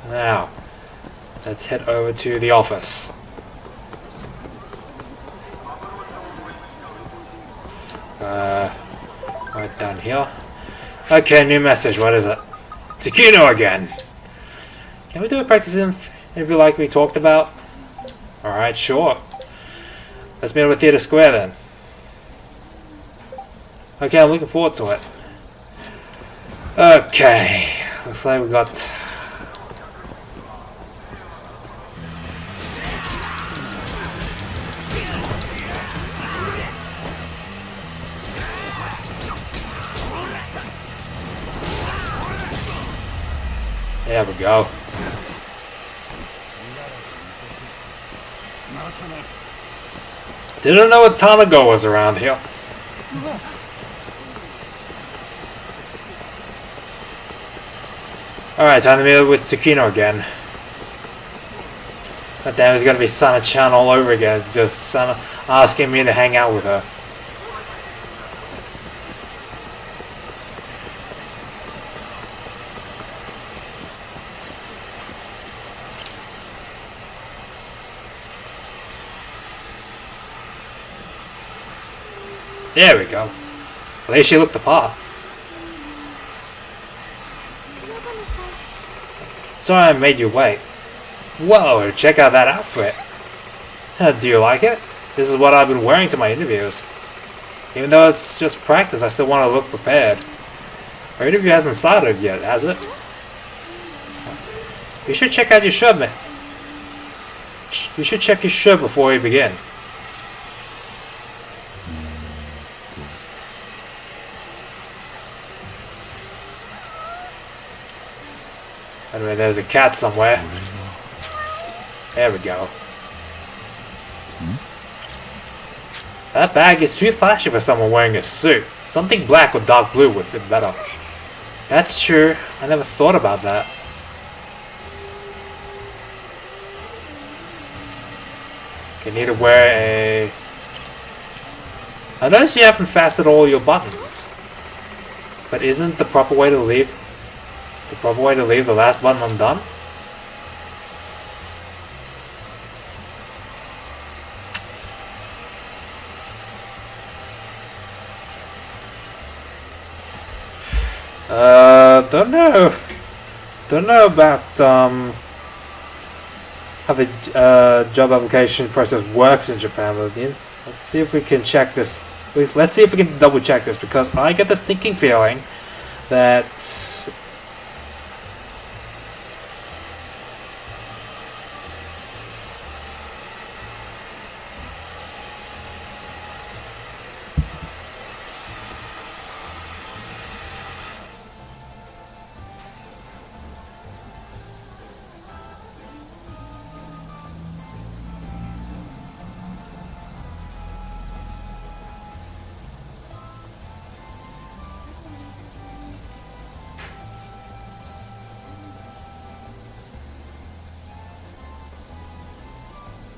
Now, let's head over to the office. Right down here. Okay, new message. What is it? Tsukino again. Can we do a practice interview like we talked about? Alright, sure. Let's meet at Theatre Square then. Okay, I'm looking forward to it. Okay. Looks like we got... There we go. Didn't know what Tanago was around here. Alright, time to meet with Tsukino again. God damn, it's gonna be Sana-chan all over again. Just Sana asking me to hang out with her. There we go. At least she looked the part. Sorry I made you wait. Whoa, check out that outfit. Do you like it? This is what I've been wearing to my interviews. Even though it's just practice, I still want to look prepared. Our interview hasn't started yet, has it? You should check out your shirt, man. You should check your shirt before we begin. Anyway, there's a cat somewhere. There we go. That bag is too flashy for someone wearing a suit. Something black or dark blue would fit better. That's true. I never thought about that. You need to wear a... I noticed you haven't fastened all your buttons. But isn't the proper way to leave the last button undone? Don't know about how the job application process works in Japan, but let's see if we can check this. Let's see if we can double check this, because I get the stinking feeling that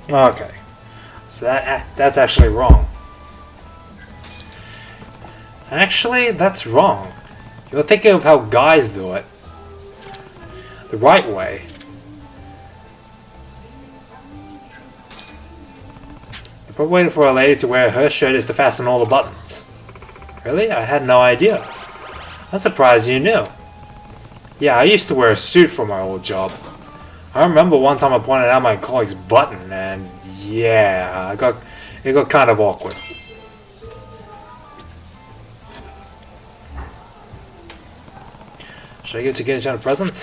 okay, so that's actually wrong. Actually, that's wrong. You're thinking of how guys do it. The right way. The proper way for a lady to wear her shirt is to fasten all the buttons. Really? I had no idea. I'm surprised you knew. Yeah, I used to wear a suit for my old job. I remember one time I pointed out my colleague's button, and yeah, it got kind of awkward. Should I give Tsukino-chan a present?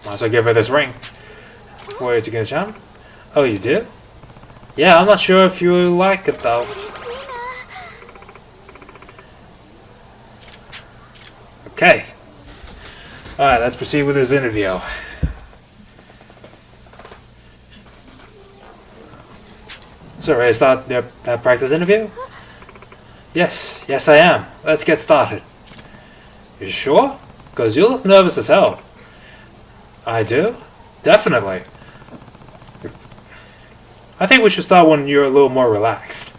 Might as well give her this ring. For you, Tsukino-chan? Oh, you do? Yeah, I'm not sure if you like it though. Okay. Alright, let's proceed with this interview. So, ready to start that practice interview? Yes, yes I am. Let's get started. You sure? Because you look nervous as hell. I do? Definitely. I think we should start when you're a little more relaxed.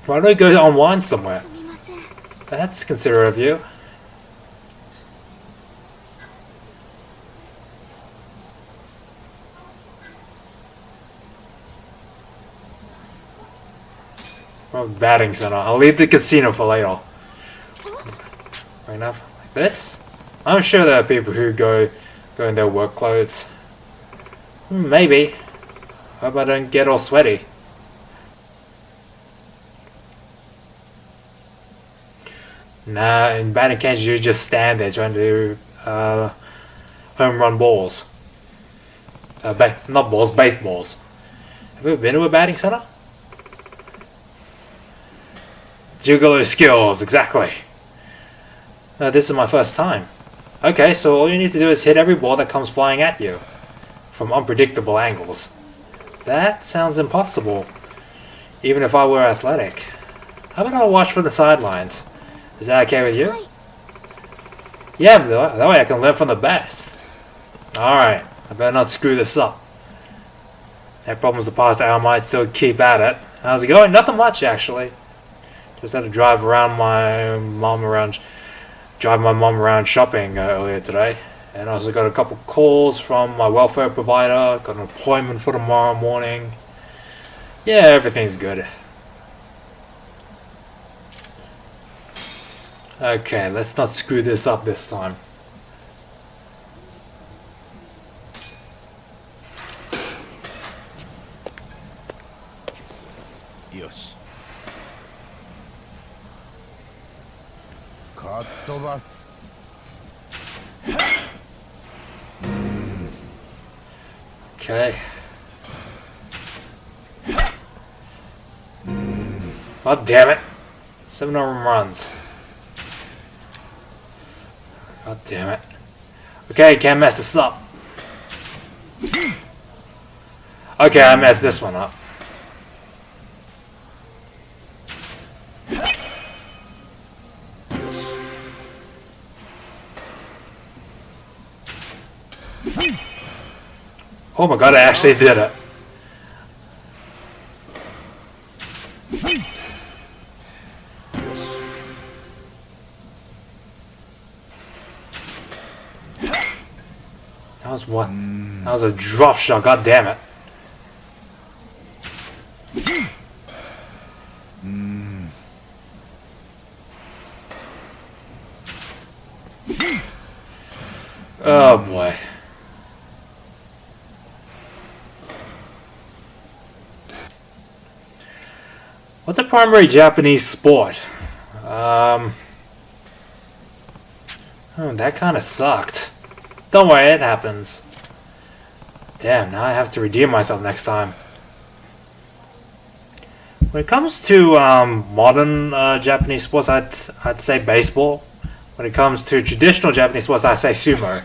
Why don't we go unwind somewhere? That's considerate of you. Oh, batting center. I'll leave the casino for later. Right now, like this? I'm sure there are people who go in their work clothes. Maybe. Hope I don't get all sweaty. Nah, in batting cages you just stand there trying to do home run balls. Not balls, baseballs. Have you ever been to a batting center? Juggalo skills, exactly. No, this is my first time. Okay, so all you need to do is hit every ball that comes flying at you. From unpredictable angles. That sounds impossible. Even if I were athletic. How about I watch from the sidelines? Is that okay with you? Yeah, that way I can learn from the best. Alright, I better not screw this up. That problem's the past, I might still keep at it. How's it going? Nothing much, actually. Just had to drive my mom around shopping earlier today. And I also got a couple calls from my welfare provider. Got an appointment for tomorrow morning. Yeah, everything's good. Okay, let's not screw this up this time. Yoshi. かっ飛ばす。Okay. Oh damn it! 7 home runs. God damn it. Okay, can't mess this up. Okay, I messed this one up. Oh my god, I actually did it. That was what? That was a drop shot, god damn it. Oh boy. What's a primary Japanese sport? That kind of sucked. Don't worry, it happens. Damn, now I have to redeem myself next time. When it comes to modern Japanese sports, I'd say baseball. When it comes to traditional Japanese sports, I say sumo.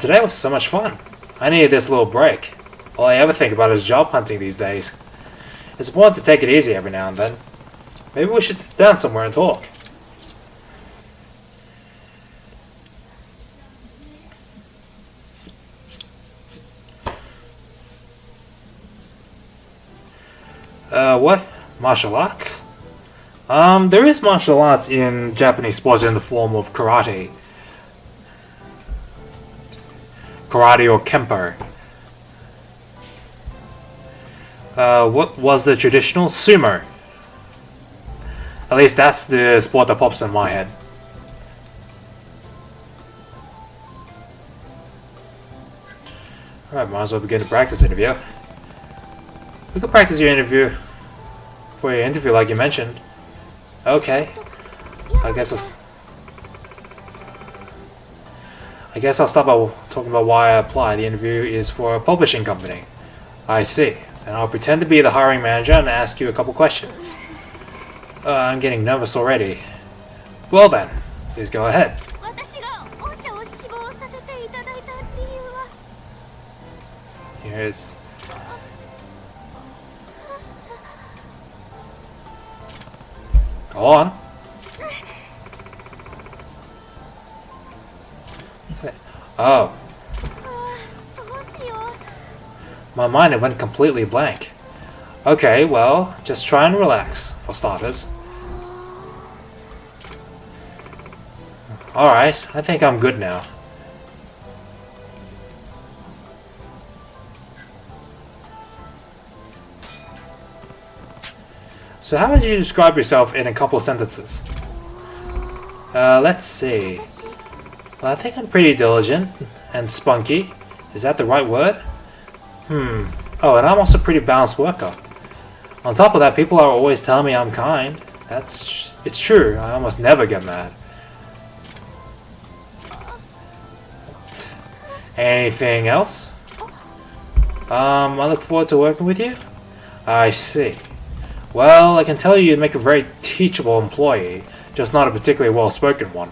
Today was so much fun. I needed this little break. All I ever think about is job hunting these days. It's important to take it easy every now and then. Maybe we should sit down somewhere and talk. What? Martial arts? There is martial arts in Japanese sports in the form of karate. Karate or kempo. What was the traditional? Sumo. At least that's the sport that pops in my head. Alright, might as well begin the practice interview. We could practice your interview for your interview like you mentioned. Okay. I guess I'll start by talking about why I applied. The interview is for a publishing company. I see. And I'll pretend to be the hiring manager and ask you a couple questions. I'm getting nervous already. Well then, please go ahead. Here's... Go on. Oh. My mind went completely blank. Okay, well, just try and relax, for starters. Alright, I think I'm good now. So how would you describe yourself in a couple sentences? Let's see. Well, I think I'm pretty diligent and spunky. Is that the right word? Oh, and I'm also a pretty balanced worker. On top of that, people are always telling me I'm kind. It's true. I almost never get mad. Anything else? I look forward to working with you. I see. Well, I can tell you you'd make a very teachable employee, just not a particularly well-spoken one.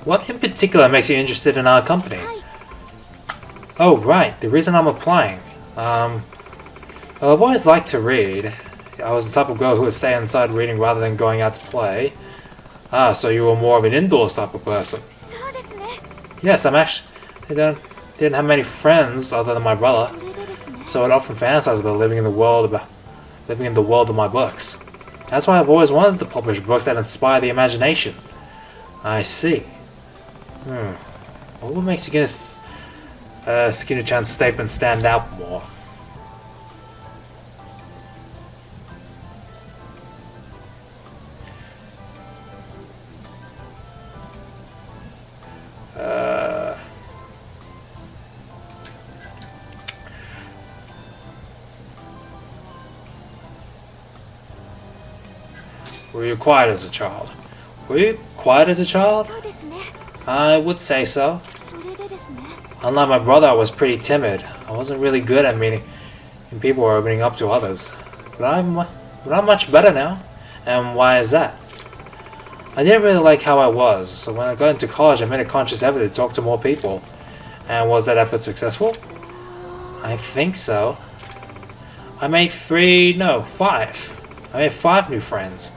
What in particular makes you interested in our company? Oh, right, the reason I'm applying. Well, I've always liked to read. I was the type of girl who would stay inside reading rather than going out to play. Ah, so you were more of an indoors type of person. Yes, I'm actually... I didn't have many friends other than my brother, so I'd often fantasize about living in the world of my books. That's why I've always wanted to publish books that inspire the imagination. I see. What makes you get Skinner-chan's statement stand out more? Were you quiet as a child? Were you quiet as a child? I would say so. Unlike my brother, I was pretty timid. I wasn't really good at meeting people or opening up to others. But I'm much better now. And why is that? I didn't really like how I was, so when I got into college I made a conscious effort to talk to more people. And was that effort successful? I think so. I made 5. I made 5 new friends.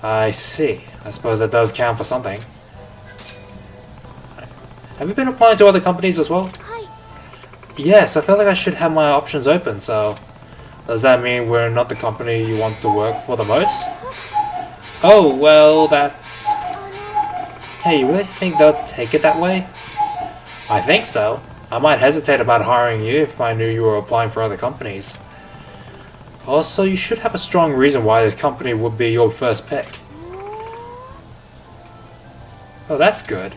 I see. I suppose that does count for something. Have you been applying to other companies as well? Yes, I feel like I should have my options open, so... Does that mean we're not the company you want to work for the most? Oh, well, that's... Hey, you really think they'll take it that way? I think so. I might hesitate about hiring you if I knew you were applying for other companies. Also, you should have a strong reason why this company would be your first pick. Oh, that's good.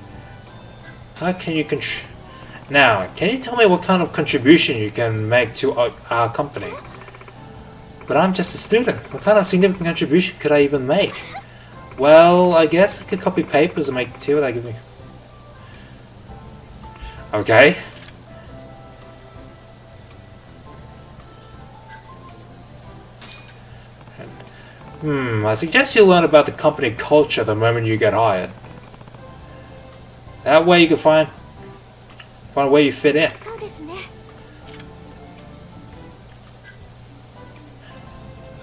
How can you Now, can you tell me what kind of contribution you can make to our company? But I'm just a student. What kind of significant contribution could I even make? Well, I guess I could copy papers and make tea without giving me. Okay. I suggest you learn about the company culture the moment you get hired. That way you can find where you fit in.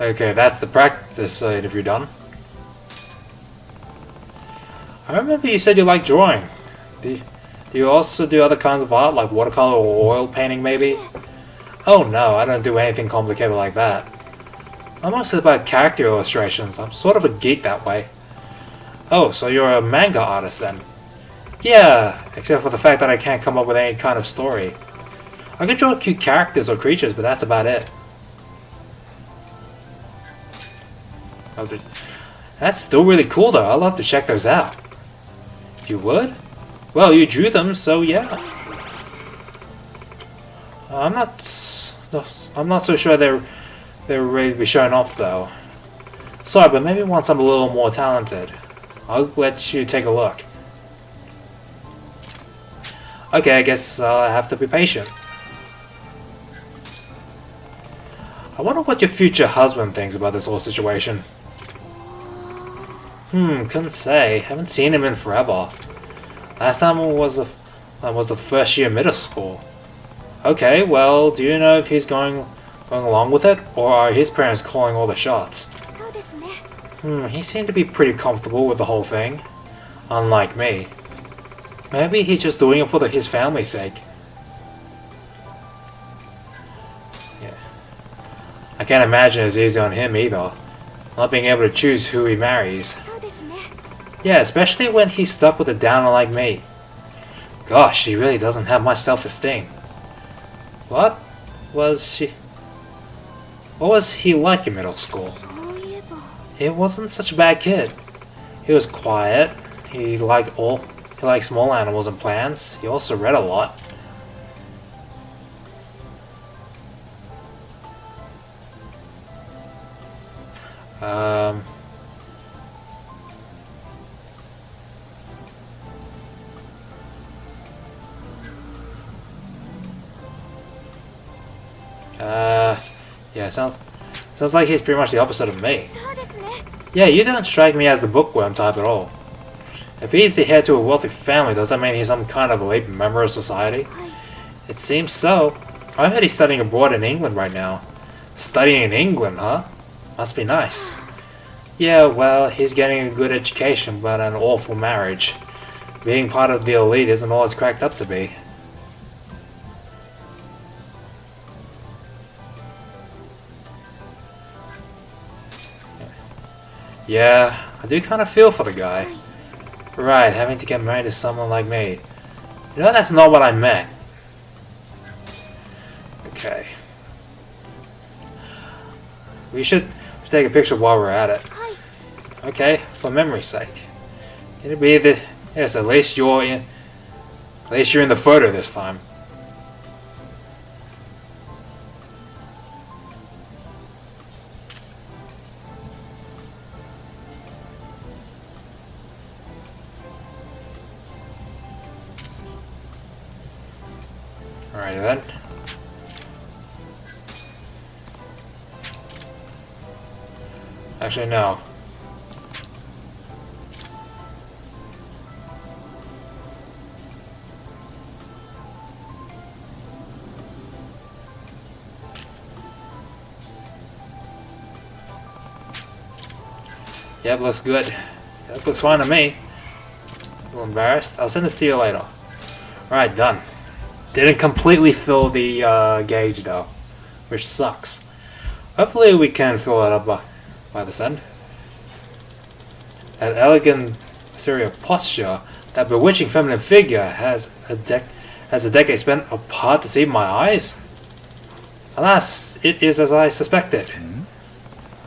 Okay, that's the practice interview done. I remember you said you like drawing. Do you also do other kinds of art, like watercolor or oil painting maybe? Oh no, I don't do anything complicated like that. I'm mostly about character illustrations. I'm sort of a geek that way. Oh, so you're a manga artist then? Yeah, except for the fact that I can't come up with any kind of story. I can draw cute characters or creatures, but that's about it. That's still really cool though. I'd love to check those out. You would? Well, you drew them, so yeah. I'm not so sure they're ready to be shown off though. Sorry, but maybe once I'm a little more talented, I'll let you take a look. Okay, I guess I have to be patient. I wonder what your future husband thinks about this whole situation. Couldn't say. Haven't seen him in forever. Last time was the first year of middle school. Okay, well, do you know if he's going along with it, or are his parents calling all the shots? He seemed to be pretty comfortable with the whole thing, unlike me. Maybe he's just doing it for his family's sake. Yeah. I can't imagine it's easy on him either, not being able to choose who he marries. Yeah, especially when he's stuck with a downer like me. Gosh, he really doesn't have much self-esteem. What was he like in middle school? He wasn't such a bad kid. He was quiet. He liked small animals and plants. He also read a lot. Yeah, sounds like he's pretty much the opposite of me. Yeah, you don't strike me as the bookworm type at all. If he's the heir to a wealthy family, does that mean he's some kind of elite member of society? It seems so. I heard he's studying abroad in England right now. Studying in England, huh? Must be nice. Yeah, well, he's getting a good education, but an awful marriage. Being part of the elite isn't all it's cracked up to be. Yeah, I do kind of feel for the guy. Right, having to get married to someone like me. You know, that's not what I meant. Okay. We should take a picture while we're at it. Okay, for memory's sake. It'll be the... Yes, at least you're in the photo this time. Alright then. Actually, no. Yep, looks good. That looks fine to me. A little embarrassed. I'll send this to you later. Alright, done. Didn't completely fill the gauge though, which sucks. Hopefully we can fill it up by this end. That elegant exterior posture, that bewitching feminine figure has a decade spent apart to deceive my eyes? Alas, it is as I suspected.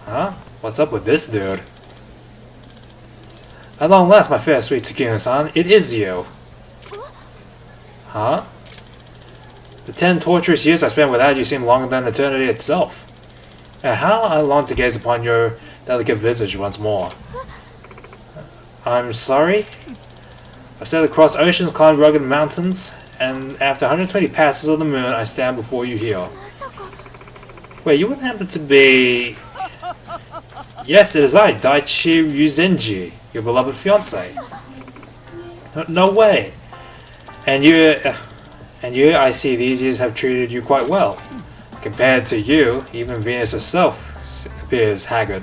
Huh? What's up with this dude? At long last, my fair sweet TheCGamer-san, it is you. Huh? The 10 torturous years I spent without you seem longer than eternity itself. And how I long to gaze upon your delicate visage once more. I'm sorry? I've sailed across oceans, climbed rugged mountains, and after 120 passes of the moon, I stand before you here. Wait, you wouldn't happen to be... Yes, it is I, Daichi Ryuzenji, your beloved fiancé. No way. And you, I see these years have treated you quite well. Compared to you, even Venus herself appears haggard.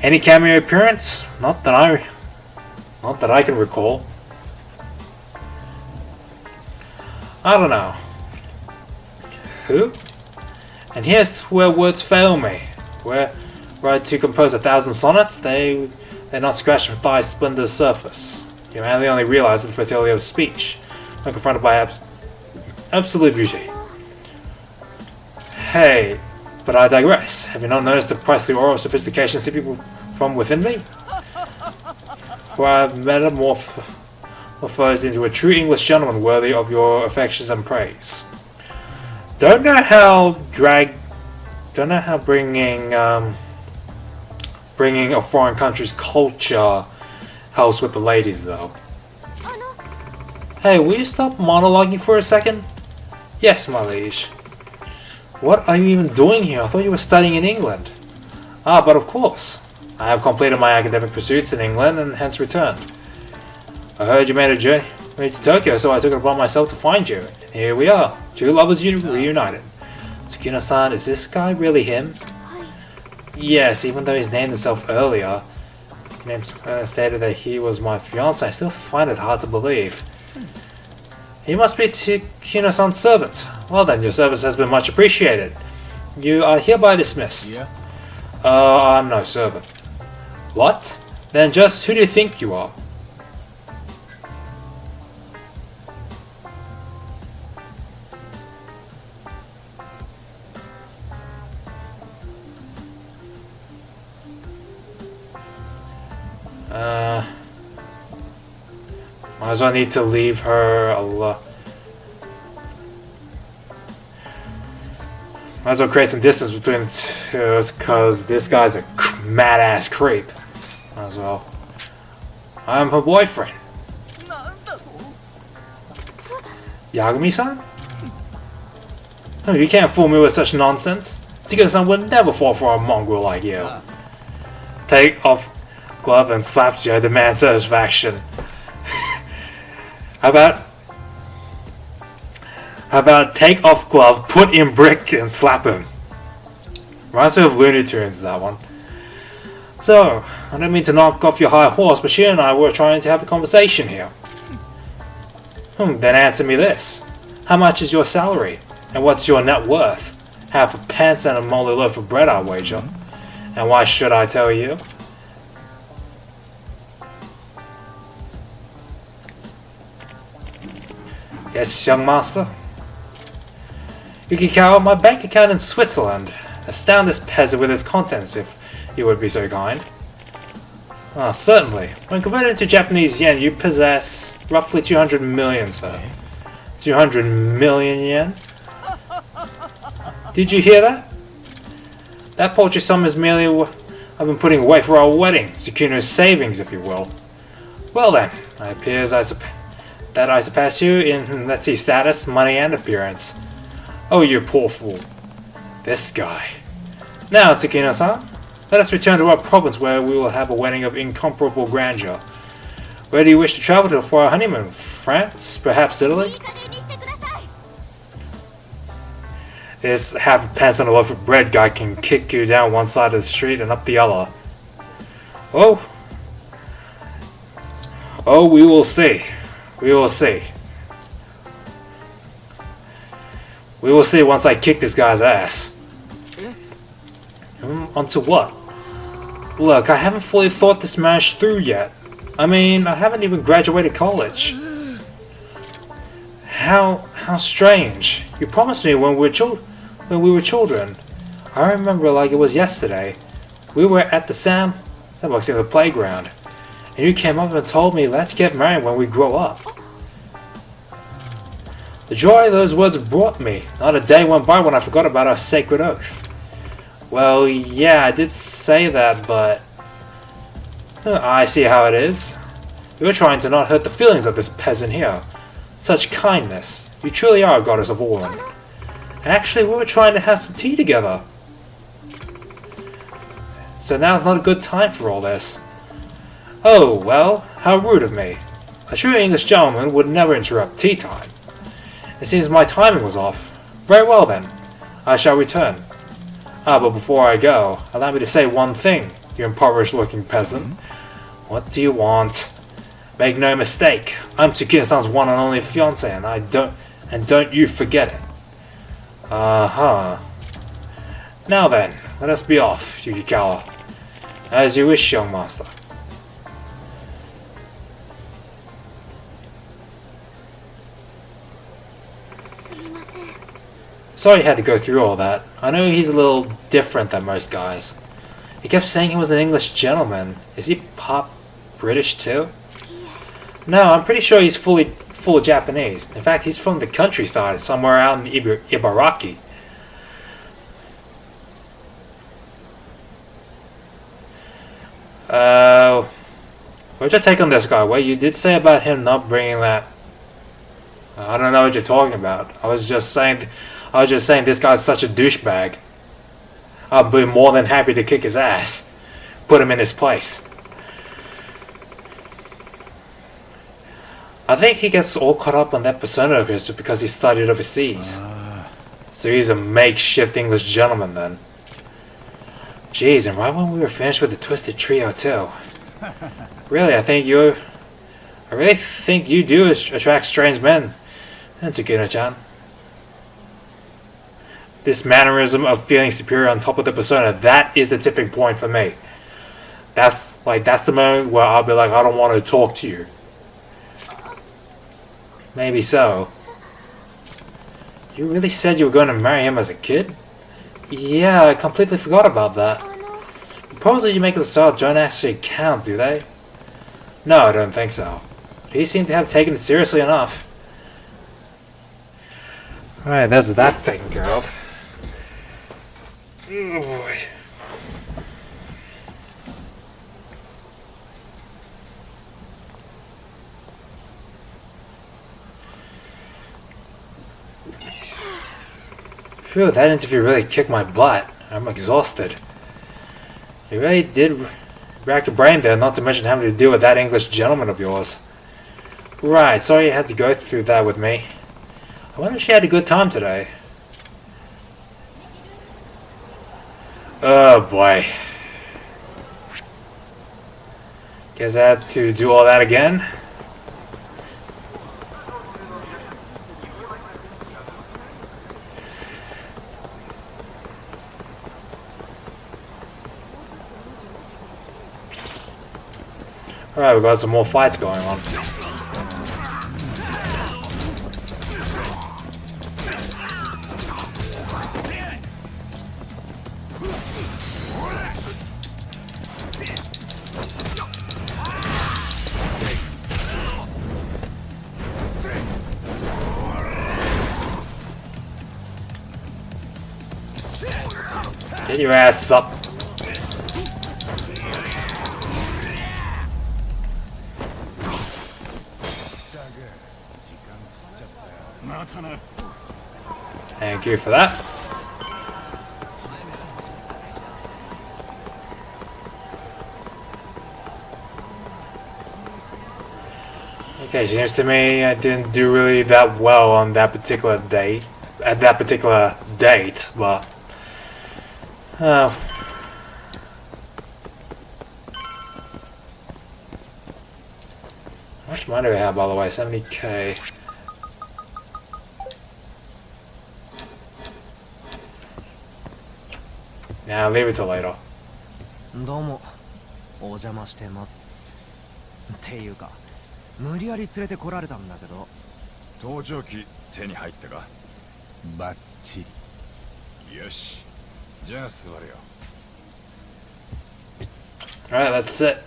Any cameo appearance? Not that I can recall. I don't know. Who? And here's where words fail me. Were I to compose 1,000 sonnets, they're not scratched from thigh's splendid surface. You may only realize the fertility of speech when confronted by absolute beauty. Hey, but I digress. Have you not noticed the princely aura of sophistication seeping from within me? For I have metamorphosed into a true English gentleman worthy of your affections and praise. Don't know how bringing a foreign country's culture helps with the ladies, though. Hey, will you stop monologuing for a second? Yes, my liege. What are you even doing here? I thought you were studying in England. Ah, but of course. I have completed my academic pursuits in England and hence returned. I heard you made a journey to Tokyo, so I took it upon myself to find you. Here we are, two lovers reunited. Tsukino-san, is this guy really him? Yes, even though he's named himself earlier, stated that he was my fiance, I still find it hard to believe. He must be Tsukino-san's servant. Well then, your service has been much appreciated. You are hereby dismissed. Yeah. I'm no servant. What? Then just who do you think you are? Might as well need to leave her alone. Might as well create some distance between the two, because this guy's a mad-ass creep. Might as well. I'm her boyfriend. Yagami-san? Oh, you can't fool me with such nonsense. Tsukino-san would never fall for a mongrel like you. Take off glove and slaps you, demand satisfaction. How about take off glove, put in brick, and slap him? Reminds me of Looney Tunes, that one. So, I don't mean to knock off your high horse, but she and I were trying to have a conversation here. Then answer me this. How much is your salary? And what's your net worth? Half a pence and a moldy loaf of bread, I wager. And why should I tell you? Yes, young master? Yukikawa, my bank account in Switzerland. Astound this peasant with its contents, if you would be so kind. Ah, certainly. When converted into Japanese yen, you possess roughly 200 million, sir. 200 million yen? Did you hear that? That paltry sum is merely what I've been putting away for our wedding. Tsukino's savings, if you will. Well then, it appears that I surpass you in, let's see, status, money, and appearance. Oh, you poor fool. This guy. Now, Tsukino-san, let us return to our province where we will have a wedding of incomparable grandeur. Where do you wish to travel to for our honeymoon? France? Perhaps Italy? This half a pence and a loaf of bread guy can kick you down one side of the street and up the other. Oh, we will see. We will see. We will see once I kick this guy's ass. Onto what? Look, I haven't fully thought this marriage through yet. I mean, I haven't even graduated college. How strange. You promised me when we were children. I remember like it was yesterday. We were at the sandbox in the playground. And you came up and told me, let's get married when we grow up. The joy those words brought me. Not a day went by when I forgot about our sacred oath. Well, yeah, I did say that, but... I see how it is. You were trying to not hurt the feelings of this peasant here. Such kindness. You truly are a goddess of war. Actually, we were trying to have some tea together. So now's not a good time for all this. Oh, well, how rude of me. A true English gentleman would never interrupt tea time. It seems my timing was off. Very well then. I shall return. But before I go, allow me to say one thing, you impoverished-looking peasant. What do you want? Make no mistake, I'm Tsukino-san's one and only fiancé, and don't you forget it. Uh-huh. Now then, let us be off, Yukikawa. As you wish, young master. Sorry you had to go through all that. I know he's a little different than most guys. He kept saying he was an English gentleman. Is he part British too? No, I'm pretty sure he's full Japanese. In fact, he's from the countryside, somewhere out in Ibaraki. What'd you take on this guy? Well, you did say about him not bringing that... I don't know what you're talking about. I was just saying this guy's such a douchebag. I'll be more than happy to kick his ass. Put him in his place. I think he gets all caught up on that persona of his because he studied overseas. So he's a makeshift English gentleman then. Jeez, and right when we were finished with the Twisted Trio too. Really, I really think you do attract strange men. That's a good chan. This mannerism of feeling superior on top of the persona, that is the tipping point for me. That's the moment where I'll be like, I don't want to talk to you. Maybe so. You really said you were going to marry him as a kid? Yeah, I completely forgot about that. Proposals you make at the start don't actually count, do they? No, I don't think so. He seemed to have taken it seriously enough. Alright, that's that taken care of. Oh boy. Phew, that interview really kicked my butt. I'm exhausted. You really did rack your brain there, not to mention having to deal with that English gentleman of yours. Right, sorry you had to go through that with me. I wonder if she had a good time today. Oh boy. Guess I had to do all that again? Alright, we've got some more fights going on. Get your ass up. Thank you for that. Okay, seems to me I didn't do really that well on that particular date. At that particular date, but how much money do we have, by the way? 70k. Now leave it till later. どうもお邪魔してますっていうか無理やり連れてこられたんだけど盗聴器手に入ったかバッチリよしじゃあ座れよ Alright, let's sit.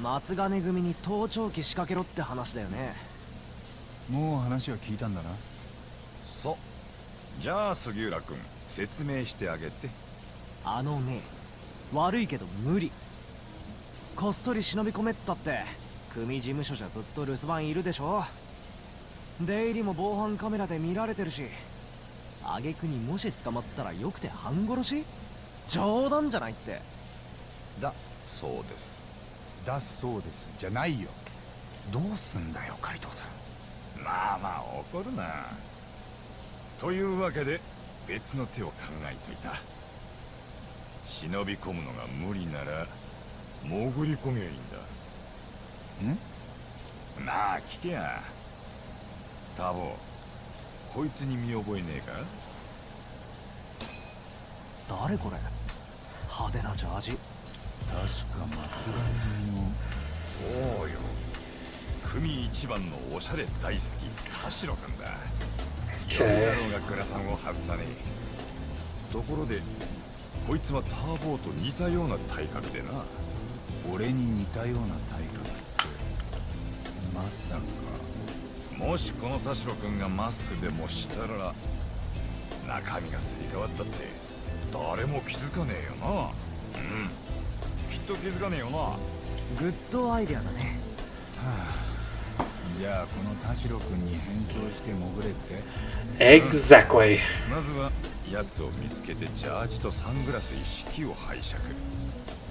松金組に盗聴器仕掛けろって話だよねもう話は聞いたんだなそうじゃあ杉浦君説明してあげてあのね悪いけど無理こっそり忍び込めったって組事務所じゃずっと留守番いるでしょ出入りも防犯カメラで見られてるし挙句にもし捕まったらよくて半殺し冗談じゃないってだそうですだそうですじゃないよどうすんだよ海藤さんまあまあ怒るなというわけで別の手を考えていた忍び込むのが無理なら潜り込めばいいんだんなあ聞けやタボこいつに見覚えねえか誰これ派手なジャージ確か松金組のおうよ組一番のおしゃれ大好き田代君だよいだろうが倉さんを外さねえところでこいつはターボーと似たような体格でな俺に似たような体格ってまさかもしこの田代君がマスクでもしたら中身がすり替わったって誰も気づかねえよなうんきっと気づかねえよなグッドアイデアだねはあじゃあこの田代君に変装して潜れって Exactly. まずは奴を見つけてジャージとサングラス一式を拝借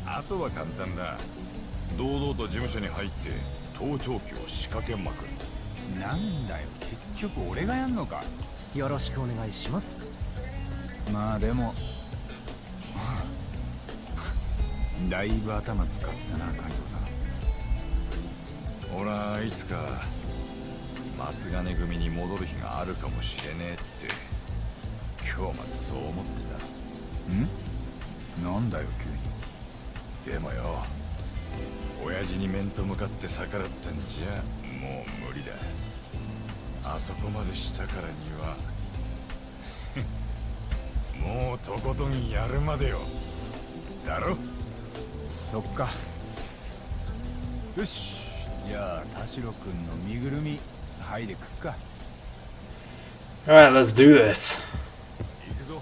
あとは簡単だ堂々と事務所に入って盗聴器を仕掛けまくるなんだよ、結局俺がやんのか。よろしくお願いします。まあでもだいぶ頭使ったな、海藤さん。俺はいつか松金組に戻る日があるかもしれねえって今日までそう思ってんなんだよ急に。た。でもよ、親父に面と向かって逆らったんじゃもう無理だ。あそこまでしたからにはもうとことんやるまでよ。だろ。そっか。よし、じゃあ田代君の身ぐるみ剥いでくっか。 Alright, let's do this. 行くぞ。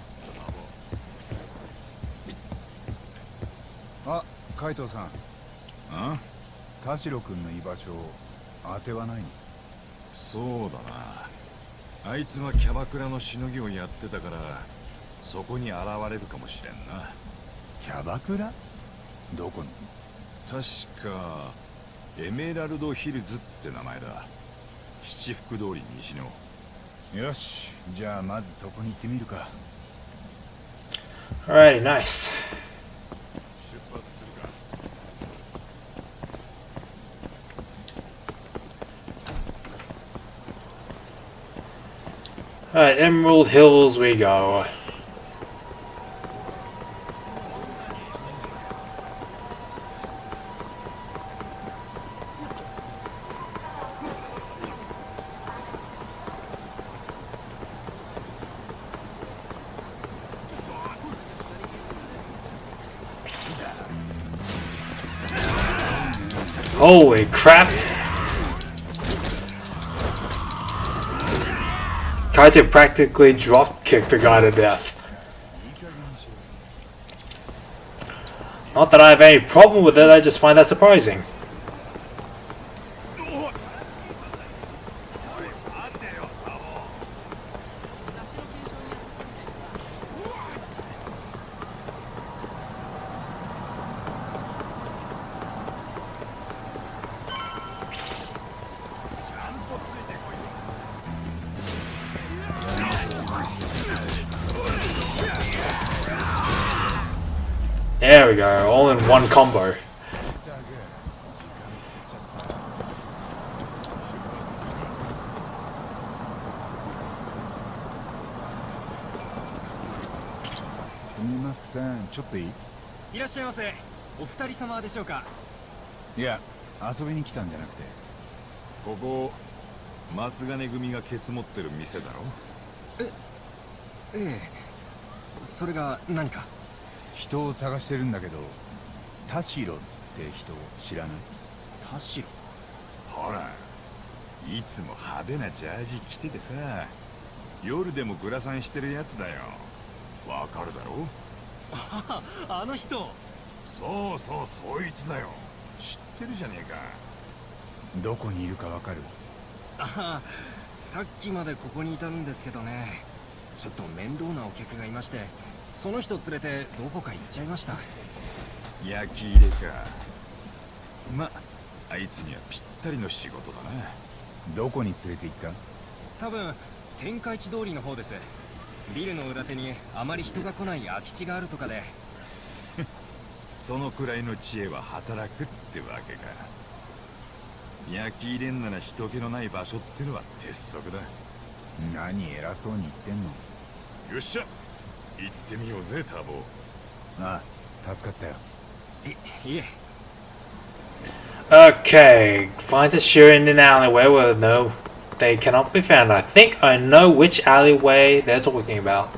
あ、海藤さん、あ、田代君の居場所当てはないの？そうだな。あいつがキャバクラのしのぎをやってたからそこに現れるかもしれんな。キャバクラ？どこの？確かエメラルドヒルズって名前だ。七福通り西の。よし、じゃあまずそこに行ってみるか。 Alrighty, nice. 出発するか。Alright, Emerald Hills we go. Holy crap! Tried to practically drop kick the guy to death. Not that I have any problem with it, I just find that surprising. There we go, all in one combo. すみません、ちょっといい？いらっしゃいませ。お二人様でしょうか？いや、遊びに来たんじゃなくて。ここ松金組がケツ持ってる店だろ。ええ。それが何か？人を探してるんだけど、田代って人知らない？田代？ほら、いつも派手なジャージ着ててさ、夜でもグラサンしてるやつだよ。わかるだろ？あの人。そうそう、そいつだよ。知ってるじゃねえか。どこにいるかわかる？ああ、さっきまでここにいたんですけどね。ちょっと面倒なお客がいまして、その人連れてどこか行っちゃいました。焼き入れか。ま、あいつにはぴったりの仕事だな。どこに連れて行った？多分天下一通りの方です。ビルの裏手にあまり人が来ない空き地があるとかで。そのくらいの知恵は働くってわけか。焼き入れんなら人気のない場所ってのは鉄則だ。何偉そうに言ってんの？よっしゃ、行ってみようぜ、ターボ。ああ、助かったよ。いえ。Okay, find a shoe in an alleyway where no, they cannot be found. I think I know which alleyway they're talking about.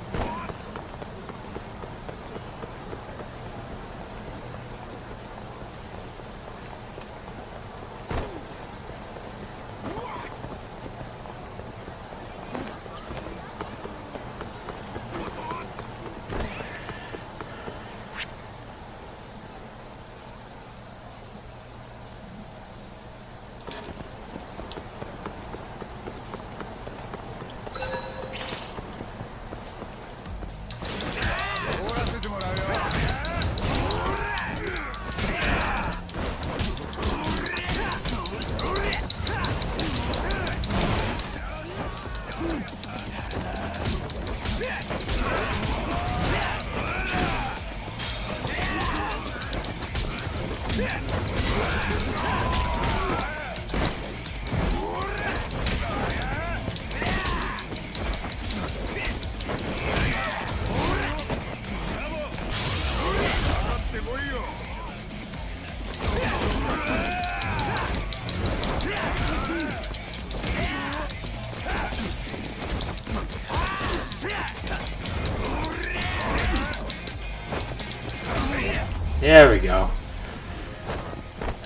There we go.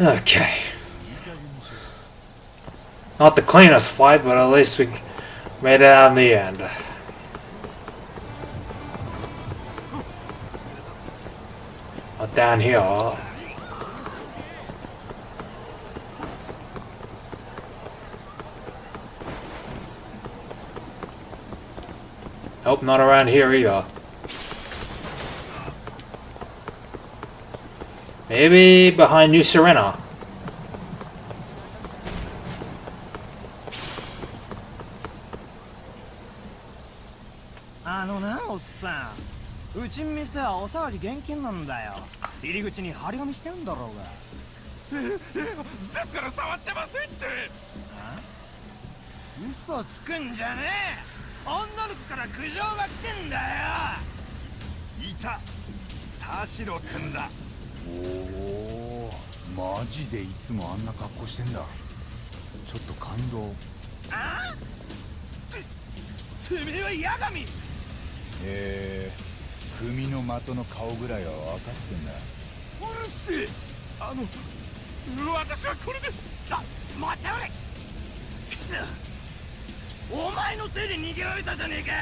Okay. Not the cleanest fight, but at least we made it out in the end. Not down here. Nope, not around here either. Maybe behind New Serena.なおっさん、うちん店はお騒ぎ厳禁なんだよ。入り口に張り紙してんだろうが。ですから触ってませんって。嘘つくんじゃねえ。女の子から苦情が来てんだよ。いた、田代君だ。おお、マジでいつもあんな格好してんだ。ちょっと感動。ああ？てめえはヤガミ。組の的の顔ぐらいは分かってんだ。うるせえ。私はこれで。待ちゃおれ。くそ。お前のせいで逃げられたじゃねえか。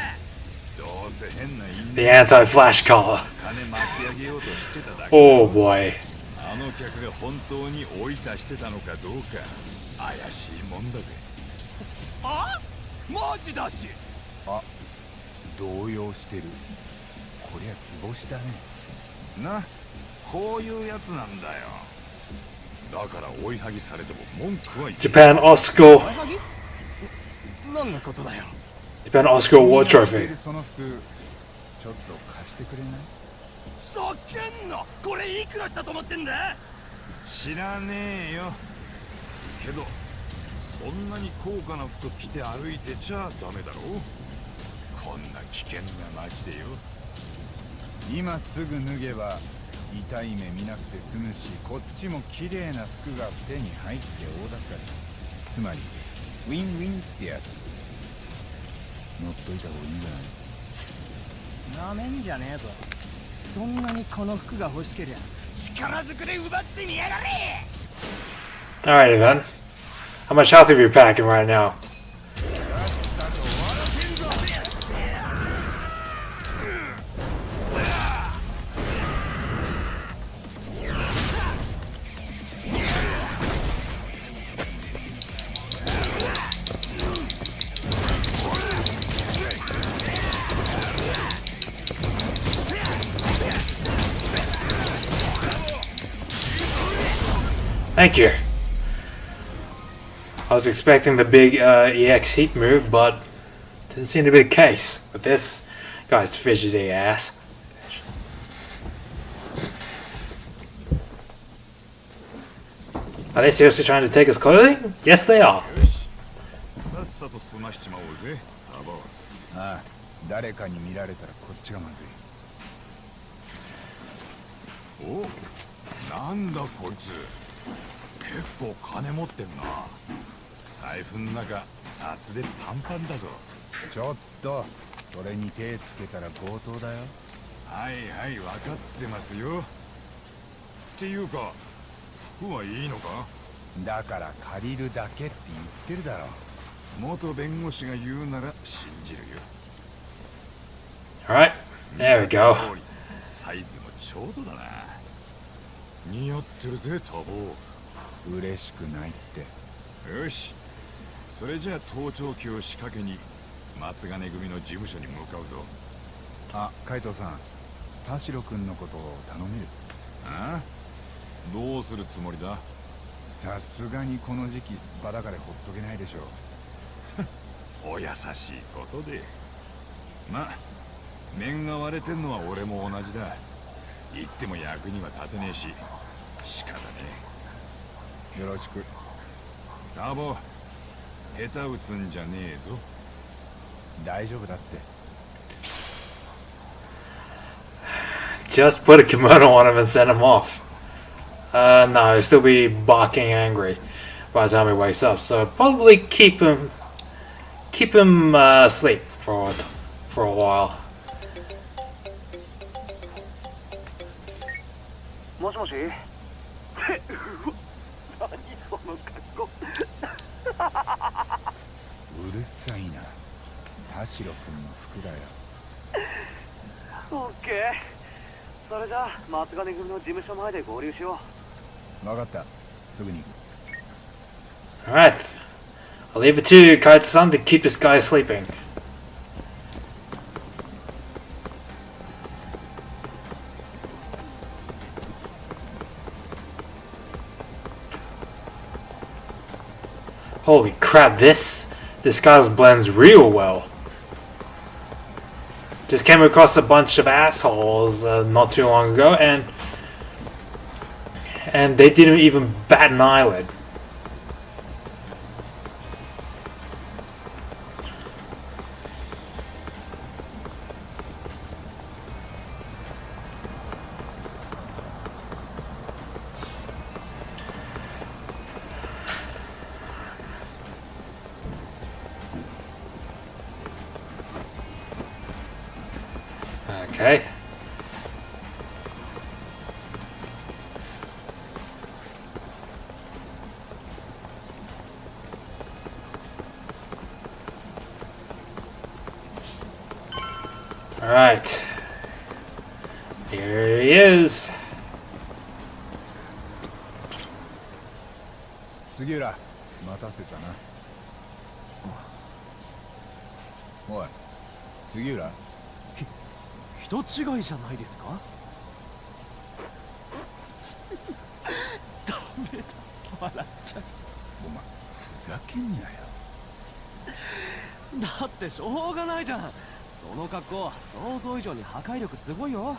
どうせ変な The anti-flash collar. 金巻き上げようとしてただけ。Oh boy. あの客が本当に追い出してたのかどうか怪しいもんだぜ。あ？マジだし。あ、動揺してる。こりゃ図星だね。な、こういうやつなんだよ。だから追いはぎされても文句は言う。 Japan Oscar. 何のことだよ。Japan Oscar Award Trophy. その服、ちょっと貸してくれない？ざけんな。これいくらしたと思ってんだ。知らねえよ。けどそんなに高価な服着て歩いてちゃダメだろ。こんな危険な街でよ。今すぐ脱げば痛い目見なくて済むし、こっちも綺麗な服が手に入って大助かり。つまりウィンウィンってやつ。乗っといた方がいいんじゃない？なめんじゃねえぞ。そんなにこの服が欲しけりゃ力ずくで奪ってみやがれ。 Alrighty then. How much health are you packing right now? Thank you. I was expecting the big EX heat move, but didn't seem to be the case with this guy's fidgety ass. Are they seriously trying to take his clothing? Yes, they are. さっさと済ましちまおうぜ、タバ。ああ、誰かに見られたらこっちがまずい。お、なんだこいつ。結構金持ってんな。財布の中札でパンパンだぞ。ちょっと、それに手つけたら強盗だよ。はいはい、分かってますよ。っていうか服はいいのか？だから借りるだけって言ってるだろ。元弁護士が言うなら信じるよ。 Alright, there we go. サイズもちょうどだな。似合ってるぜタボ。嬉しくないって。よし、それじゃあ盗聴器を仕掛けに松金組の事務所に向かうぞ。あ、海藤さん、田代君のことを頼める？ああ、どうするつもりだ？さすがにこの時期すっぱだかでほっとけないでしょお優しいことで。ま、面が割れてんのは俺も同じだ。言っても役には立てねえし、仕方ねよろしく。ターボ下手打つんじゃねえぞ。大丈夫だって。 Just put a kimono on him and send him off. No, he'll still be barking angry by the time he wakes up. So probably keep him asleep for a while. もしもし何その格好うるさいな。田代君の服だよ。オッケー。それじゃあ松金組の事務所前で合流しよう。分かった。すぐに行く。 Alright. I'll leave it to Kaito-san to keep this guy sleeping. Holy crap, this disguise blends real well. Just came across a bunch of assholes not too long ago, and they didn't even bat an eyelid. Okay. Alright. Here he is. 杉浦、待たせたな。おい、杉浦。人違いじゃないですか？ダメだ、笑っちゃう。お前ふざけんなよ。だってしょうがないじゃん。その格好想像以上に破壊力すごいよ。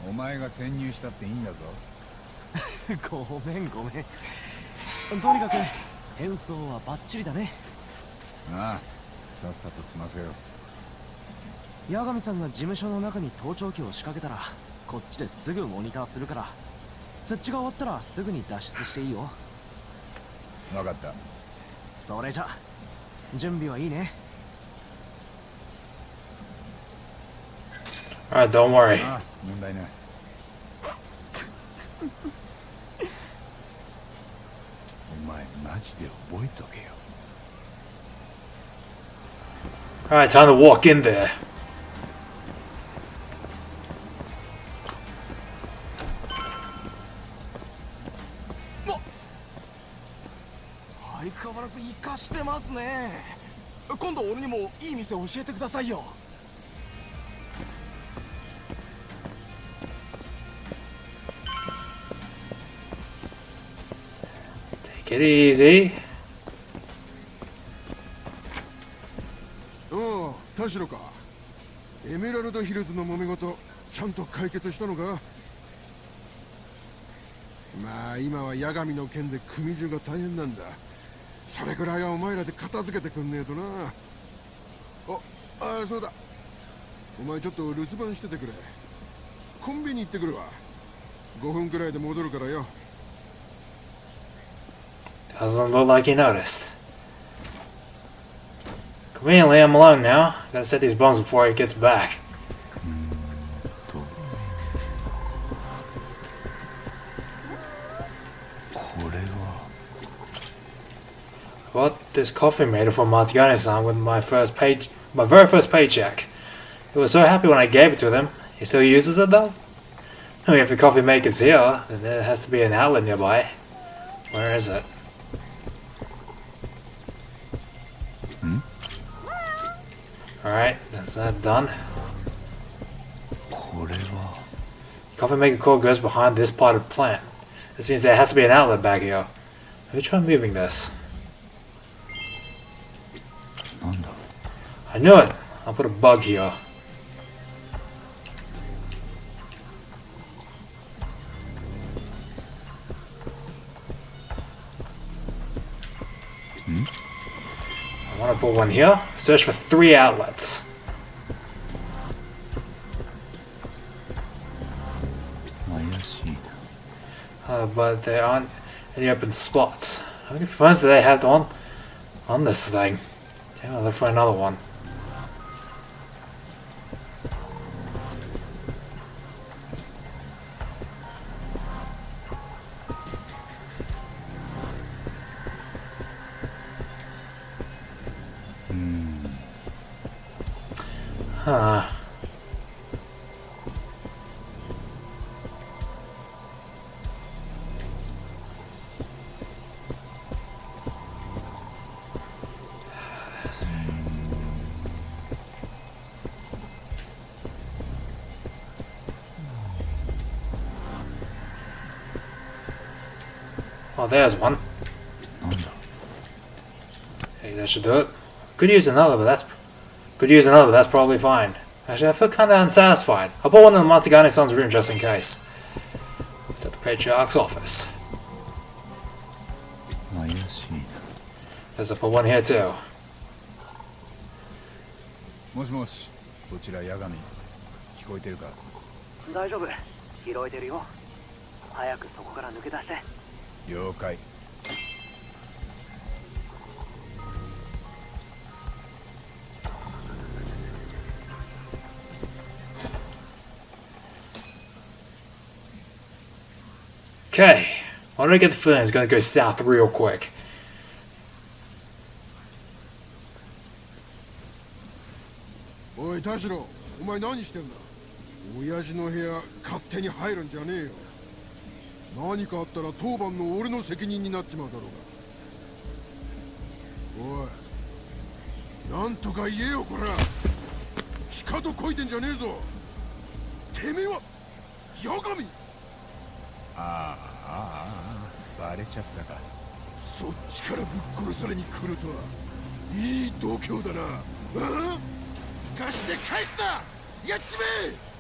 お前が潜入したっていいんだぞ。ごめんごめん。とにかく変装はバッチリだね。ああ、さっさと済ませよ。八神さんが事務所の中に盗聴器を仕掛けたらこっちですぐモニターするから、設置が終わったらすぐに脱出していいよ。分かった。それじゃ準備はいいね。Alright, don't worry. ああ、問題ない。お前マジで覚えとけよ。 Alright, time to walk in there. 相変わらず生かしてますね。今度俺にもいい店教えてくださいよ。Take it easy. おう、田代か。エメラルドヒルズの揉め事ちゃんと解決したのか。まあ今は八神の件で組中が大変なんだ。それくらいはお前らで片付けてくんねえとな。ああ、そうだ。お前ちょっと留守番しててくれ。コンビニ行ってくるわ。5分くらいで戻るからよ。 Doesn't look like he noticed. Conveniently, I'm alone now. Gotta set these bones before he gets back. Bought this coffee maker for Matsugane-san with my very first paycheck. He was so happy when I gave it to him. He still uses it though? I mean, if the coffee maker's here, then there has to be an outlet nearby. Where is it? Alright, that's that done. Coffee maker core goes behind this part of the plant. This means there has to be an outlet back here. Let me try moving this. I knew it! I'll put a bug here. I want to put one here. Search for 3 outlets. But there aren't any open spots. How many phones do they have on this thing? Damn, I'll look for another one. Huh. Oh, there's one. Hey, that should do it. Could use another, but that's probably fine. Actually, I feel kind of unsatisfied. I'll put one in the Matsugane-san's room just in case. It's at the Patriarch's office. There's a put one here too. もしもし、こちら八神。聞こえてるか？大丈夫。拾えてるよ。早くそこから抜け出して。了解。Okay. Why don't I get the feeling it's gonna go south real quick? おい田代、お前何してんだ。親父の部屋勝手に入るんじゃねえよ。何かあったら当番の俺の責任になっちまうだろうが。おい、なんとか言えよこら。しかとこいてんじゃねえぞ。てめえは八神。ああ、バレちゃったか。そっちからぶっ殺されに来るとは。いい度胸だな。ああ、生かして返すな。やっちめえ。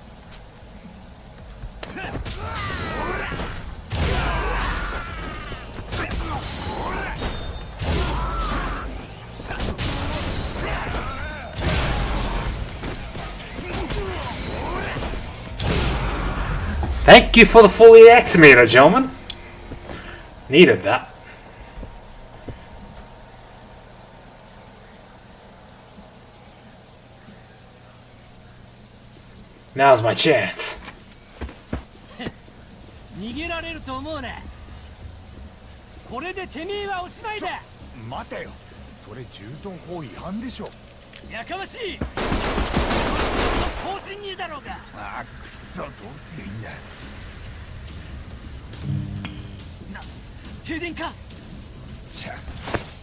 Thank you for the fully activator, gentlemen. Needed that. Now's my chance. 逃げられると思うね。これでてめえはおしまいだ。待てよ。それ銃刀法違反でしょ。やかましい。更新にだろうが。ああ、くそ、どうすりゃいいんだ。停電か。チャンス。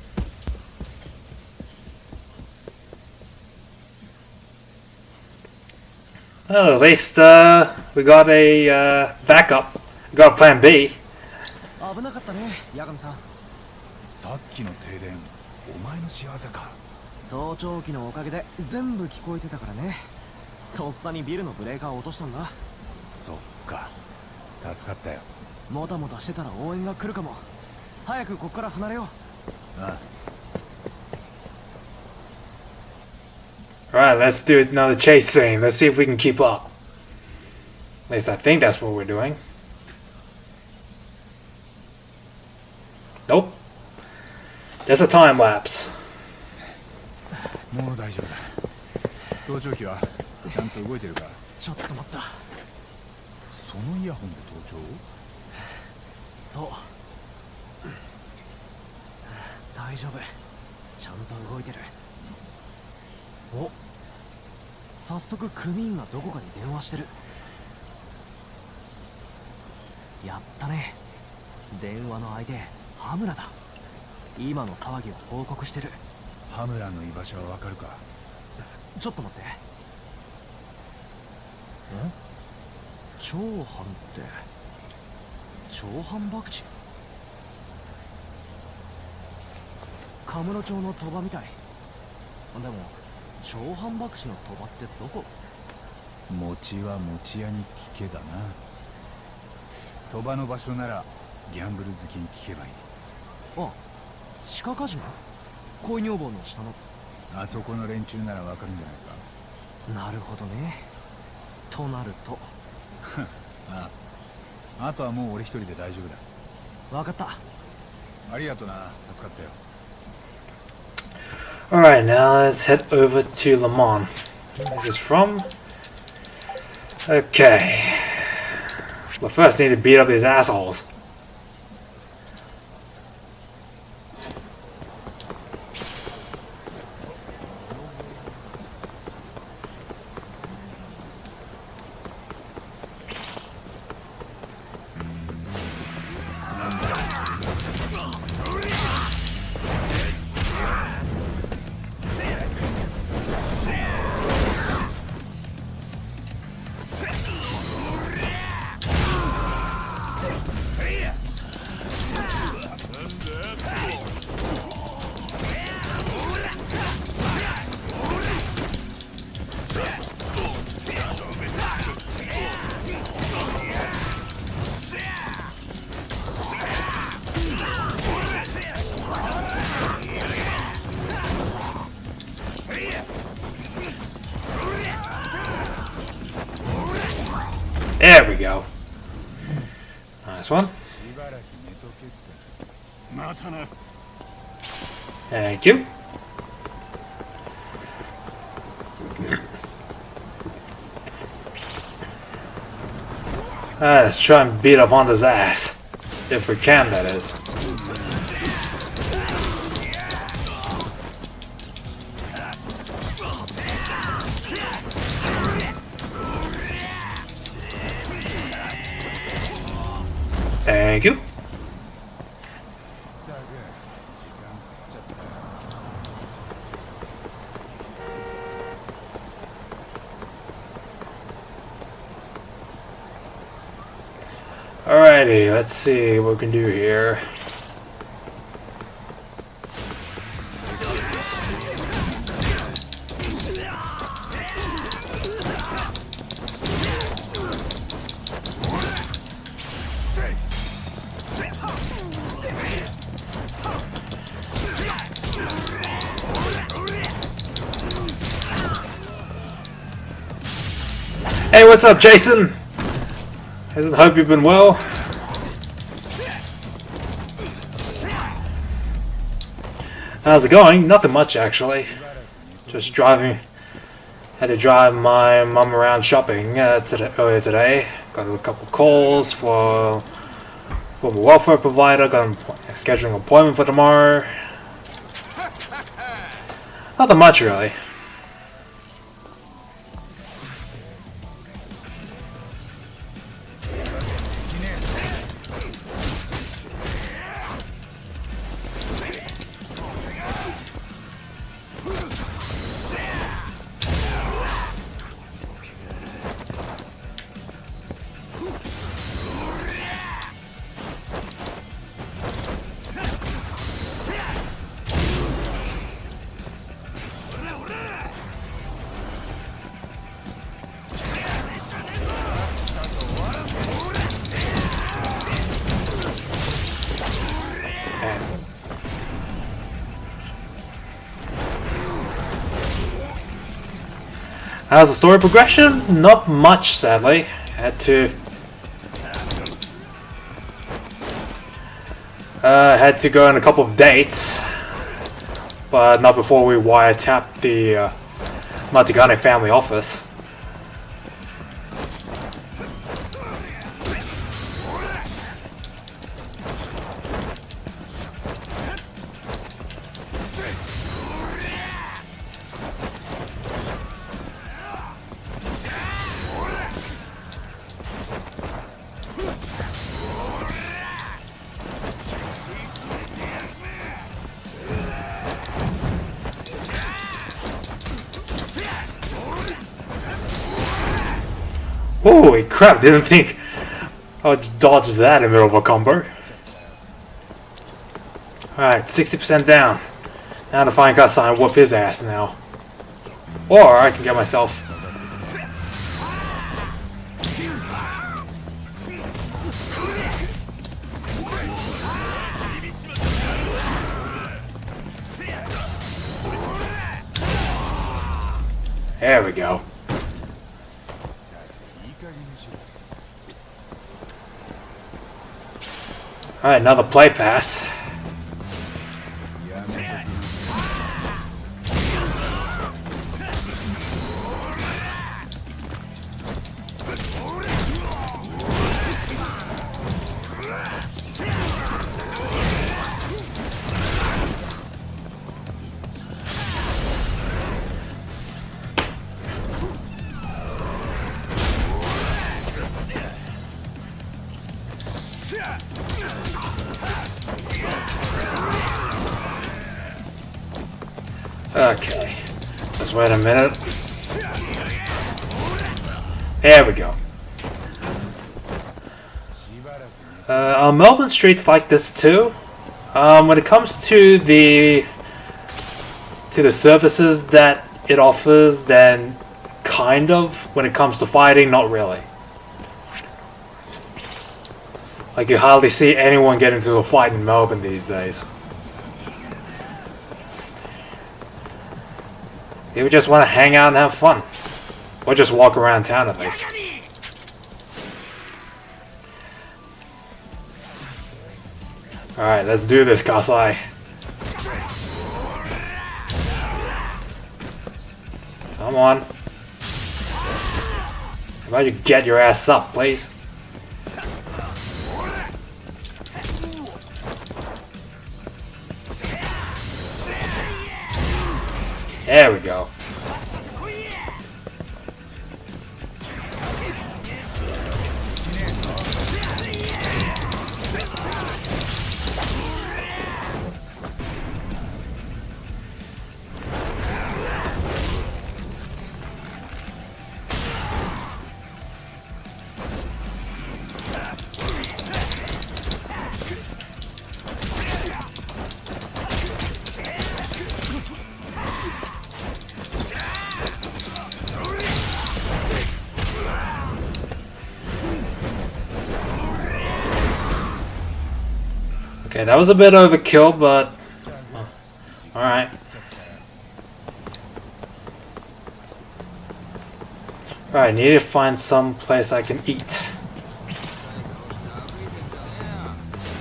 Well, at least we got a backup. We got Plan B. 危なかったね、八神さん。さっきの停電、お前の仕業か。盗聴器のおかげで全部聞こえてたからね。とっさにビルのブレーカーを落としたんだ。そっか、助かったよ。もたもたしてたら応援が来るかも。早くこっから離れよう。ああ。Alright, let's do another chase scene. Let's see if we can keep up. At least I think that's what we're doing. Nope. Just a time lapse. もう大丈夫だ。盗聴器はちゃんと動いてるか？ちょっと待った。そのイヤホンで盗聴？そう。大丈夫。ちゃんと動いてる。お、早速組員がどこかに電話してる。やったね。電話の相手羽村だ。今の騒ぎを報告してる。羽村の居場所はわかるか？ちょっと待って。長藩って長藩博打？カムロ町の鳥羽みたい。でも長藩博打の鳥羽ってどこ？餅は餅屋に聞けだな。鳥羽の場所ならギャンブル好きに聞けばいい。あ、地下カジノ？恋女房の下の。あそこの連中ならわかるんじゃないか。なるほどね。となるとあとはもう俺一人で大丈夫だ。わかった。ありがとな、助かったよ。 Alright, now let's head over to Le Mans. Where's this from? Okay. But first, I need to beat up these assholes. There we go. Nice one. Thank you. Let's try and beat up Honda's ass. If we can, that is. Thank you. Alrighty, let's see what we can do here. Hey, what's up, Jason? I hope you've been well. How's it going? Nothing much, actually. Just driving. Had to drive my mum around shopping earlier today. Got a couple calls from a welfare provider. Got a scheduling appointment for tomorrow. Nothing much, really. How's the story progression? Not much, sadly. Had to go on a couple of dates, but not before we wiretapped the Matigane family office. Holy crap, didn't think I would dodge that in the middle of a combo. Alright, 60% down. Now to find Kassan and whoop his ass now. Or I can get myself... There we go. Alright, another play pass. Okay, just wait a minute. There we go. Are Melbourne streets like this too? When it comes to the services that it offers, then kind of. When it comes to fighting, not really. Like, you hardly see anyone get into a fight in Melbourne these days. People just want to hang out and have fun. Or just walk around town at least. Alright, let's do this, Kasai. Come on. How about you get your ass up, please? There we go. Okay, that was a bit overkill, but alright. Alright, need to find some place I can eat.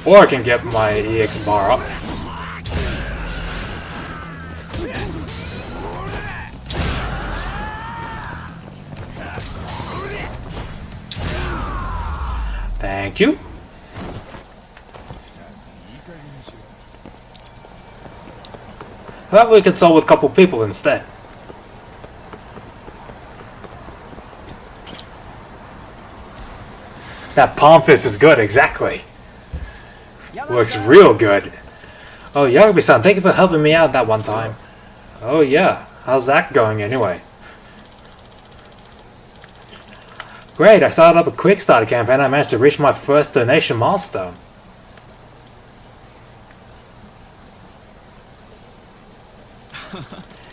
Or I can get my EX bar up. Thank you. How about we consult with a couple people instead? That palm fist is good, exactly. Works real good. Oh, Yagami-san, thank you for helping me out that one time. Oh yeah, how's that going anyway? Great, I started up a quick starter campaign and I managed to reach my first donation milestone.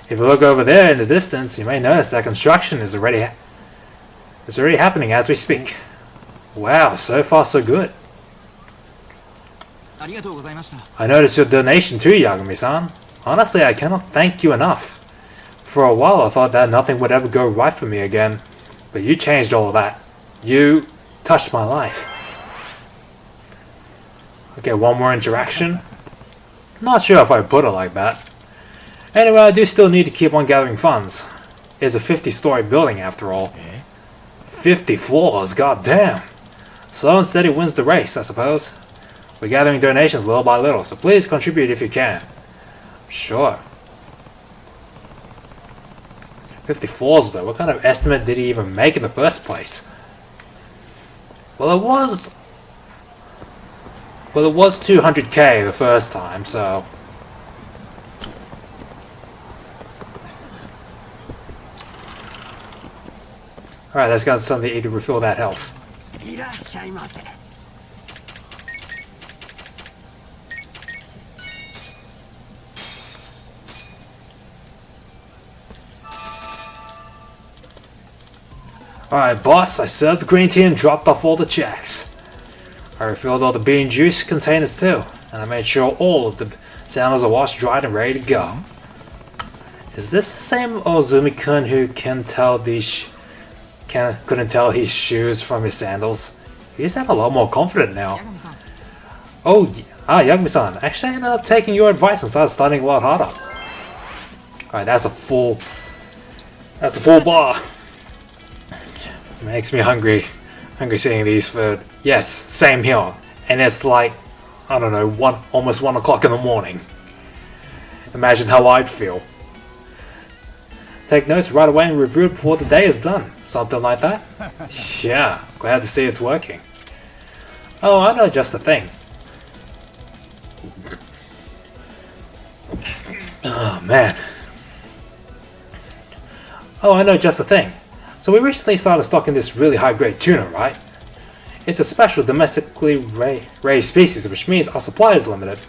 If you look over there in the distance, you may notice that construction is already happening as we speak. Wow, so far so good. I noticed your donation too, Yagami-san. Honestly, I cannot thank you enough. For a while I thought that nothing would ever go right for me again, but you changed all of that. You touched my life. Okay, one more interaction. Not sure if I put it like that. Anyway, I do still need to keep on gathering funds. It's a 50-story building after all. 50 floors, goddamn. Slow and steady wins the race, I suppose. We're gathering donations little by little, so please contribute if you can. Sure. 50 floors though, what kind of estimate did he even make in the first place? Well, it was 200k the first time, so... Alright, let's get something to eat to refill that health. Alright, boss, I served the green tea and dropped off all the checks. I refilled all the bean juice containers too, and I made sure all of the sandals are washed, dried, and ready to go. Is this the same Ozumi-kun who couldn't tell his shoes from his sandals? He sound a lot more confident now. Oh, Yagami-san. Actually, I ended up taking your advice and started studying a lot harder. Alright, that's a full bar. Makes me hungry seeing these food. Yes, same here. And it's like, I don't know, almost 1 o'clock in the morning. Imagine how I'd feel. Take notes right away and review it before the day is done. Something like that? Yeah, glad to see it's working. Oh, I know just the thing. Oh, man. Oh, I know just the thing. So we recently started stocking this really high-grade tuna, right? It's a special domestically raised species, which means our supply is limited.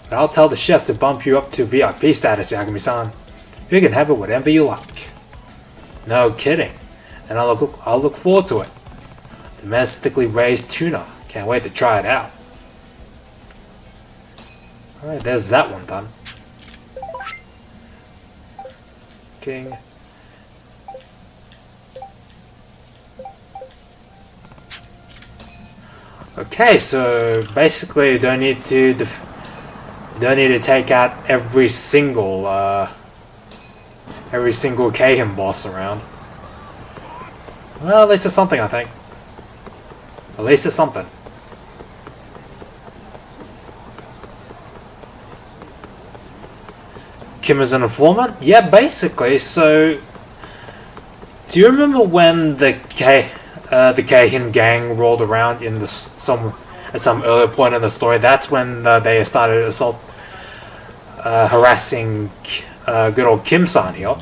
But I'll tell the chef to bump you up to VIP status, Yagami-san. You can have it whatever you like. No kidding. And I'll look forward to it. Domestically raised tuna. Can't wait to try it out. Alright, there's that one done. King. Okay, so basically you don't need to take out every single Kahin boss around. Well, at least it's something, I think. At least it's something. Kim is an informant? Yeah, basically. So, do you remember when the Kahin gang rolled around in at some earlier point in the story? That's when they started harassing good old Kim-san here.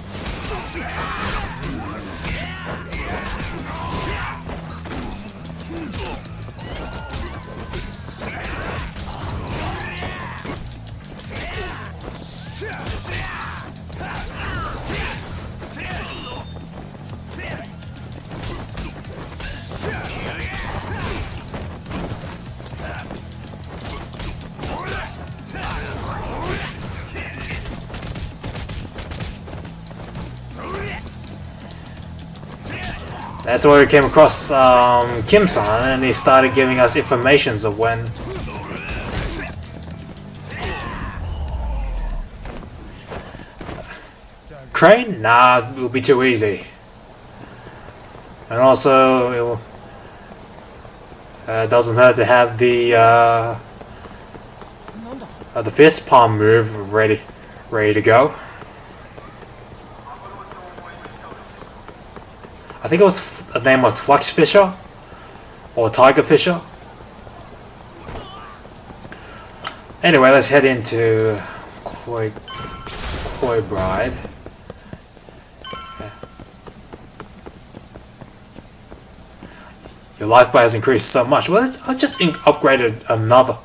That's where we came across Kim-san, and he started giving us informations of when. Crane? Nah, it will be too easy. And also, it doesn't hurt to have the fist palm move ready to go. I think the name was Flux Fisher or Tiger Fisher. Anyway, let's head into Koi Bride. Your life bar has increased so much. Well, I just upgraded another.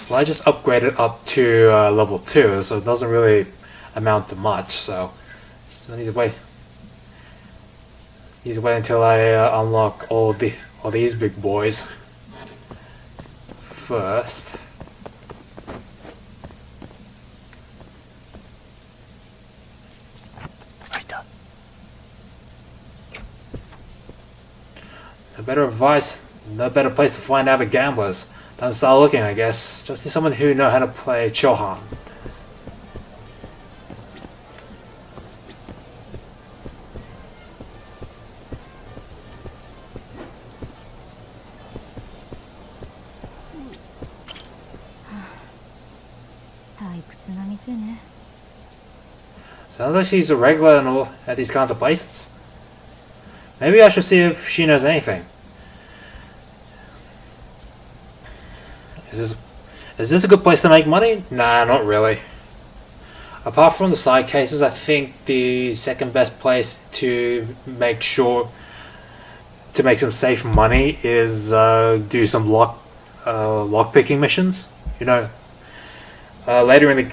Well, I just upgraded up to level 2, so it doesn't really amount to much. So I need to wait. Need to wait until I unlock all these big boys first. No better advice, no better place to find avid gamblers. Time to start looking, I guess. Just need someone who knows how to play Chohan. Sounds like she's a regular at these kinds of places. Maybe I should see if she knows anything. Is this a good place to make money? Nah, not really. Apart from the side cases, I think the second best place to make some safe money is do some lock picking missions. You know, later in the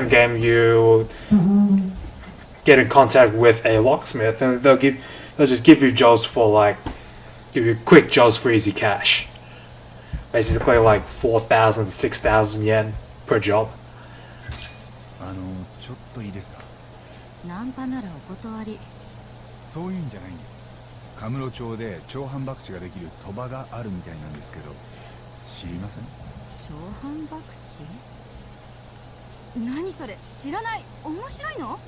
game you get in contact with a locksmith, and they'll just give you quick jobs for easy cash. Basically like 4,000 to 6,000 yen per job. ですか？ナンパならお断り。そういうんじゃないんです。カムロ町で長反博打ができる賭場があるみたいなんですけど、知りません？長反博打？何それ、知らない。面白いの？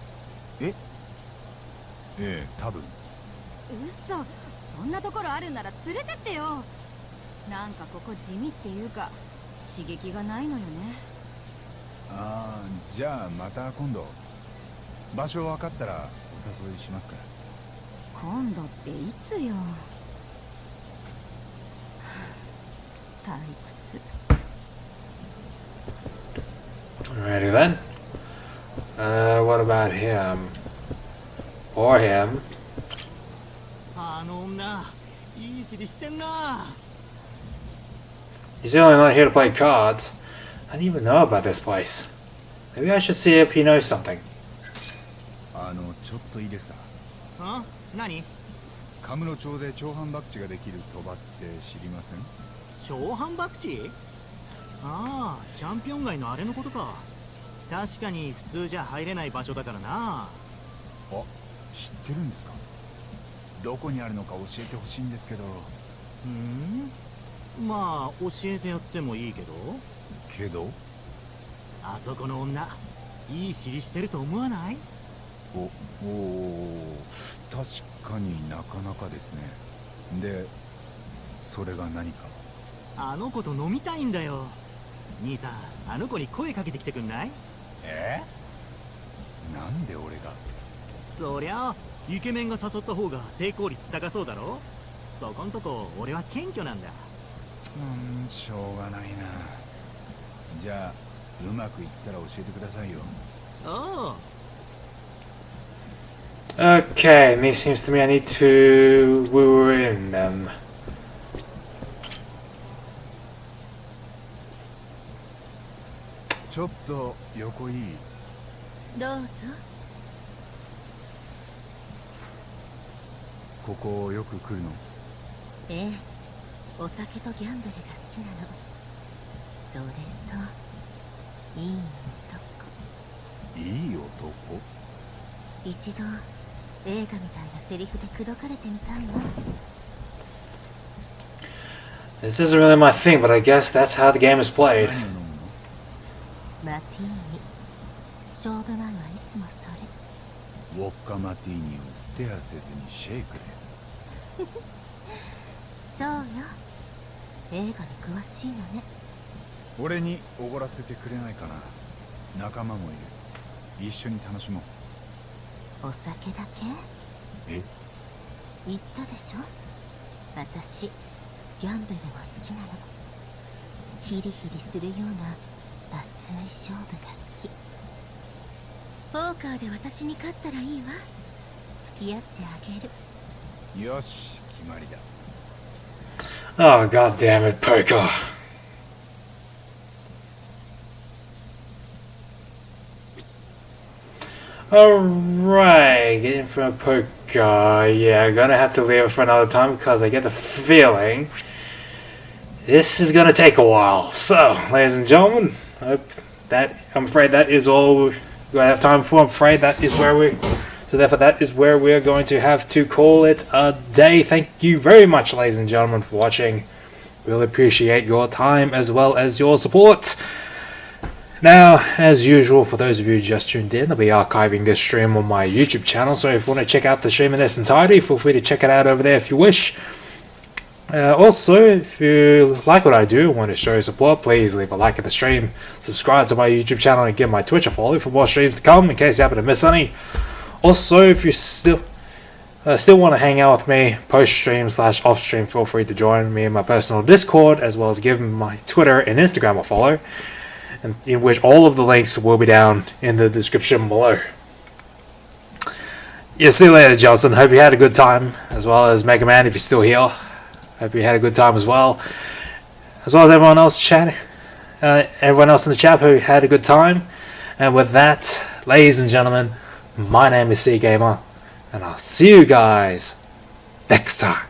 ええ、多分。嘘、そんなところあるなら連れてってよ。なんかここ地味っていうか刺激がないのよね。ああ、じゃあまた今度。場所分かったらお誘いしますから。今度っていつよ。退屈。 Alrighty then. What about him? Or him? あの女いい尻してんな。 He's only not here to play cards. I didn't even know about this place. Maybe I should see if he knows something. ちょっといいですか？ん？何？カムロ町で長反博打ができる賭場って知りません？長反博打？ああ、チャンピオン街のあれのことか。確かに普通じゃ入れない場所だからな。あ、知ってるんですか？どこにあるのか教えてほしいんですけど。まあ教えてやってもいいけど。けど？あそこの女いい尻してると思わない？お確かになかなかですね。で、それが何か？あの子と飲みたいんだよ。兄さん、あの子に声かけてきてくんない？なんで俺が？そりゃイケメンが誘った方が成功率高そうだろ。そこんとこ俺は謙虚なんだ。しょうがないな。じゃあうまくいったら教えてくださいよ。おう。 Okay, and it seems to me I need to woo in them. ちょっと横いい？どうぞ。ここよく来るの？ええ、お酒とギャンブルが好きなの。それといい男。いい男？一度映画みたいなセリフで口説かれてみたいの。 This isn't really my thing, but I guess that's how the game is played. 何を飲むの？マティーニ。勝負前はいつもそれ。ウォッカマティーニをステアせずにシェイクで。そうよ、映画に詳しいのね。俺におごらせてくれないかな。仲間もいる。一緒に楽しもう。お酒だけ？え？言ったでしょ、私ギャンブルも好きなの。ヒリヒリするような熱い勝負が好き。ポーカーで私に勝ったらいいわ。付き合ってあげる。よし、決まりだ。Oh, god damn it, poker. Alright, getting from a poker. Yeah, gonna have to leave it for another time because I get the feeling this is gonna take a while. So, ladies and gentlemen, I'm afraid that is all we're gonna have time for. I'm afraid that is where that is where we're going to have to call it a day. Thank you very much, ladies and gentlemen, for watching. Really appreciate your time as well as your support. Now, as usual, for those of you who just tuned in, I'll be archiving this stream on my YouTube channel, so if you want to check out the stream in its entirety, feel free to check it out over there if you wish. Also, if you like what I do and want to show your support, please leave a like at the stream, subscribe to my YouTube channel, and give my Twitch a follow for more streams to come in case you happen to miss any. Also, if you still want to hang out with me post-stream / off-stream, feel free to join me in my personal Discord, as well as give my Twitter and Instagram a follow, and in which all of the links will be down in the description below. Yeah, see you later, Johnson. Hope you had a good time, as well as Mega Man if you're still here. Hope you had a good time as well as everyone else chatting. Everyone else in the chat who had a good time. And with that, ladies and gentlemen, my name is TheCGamer, and I'll see you guys next time.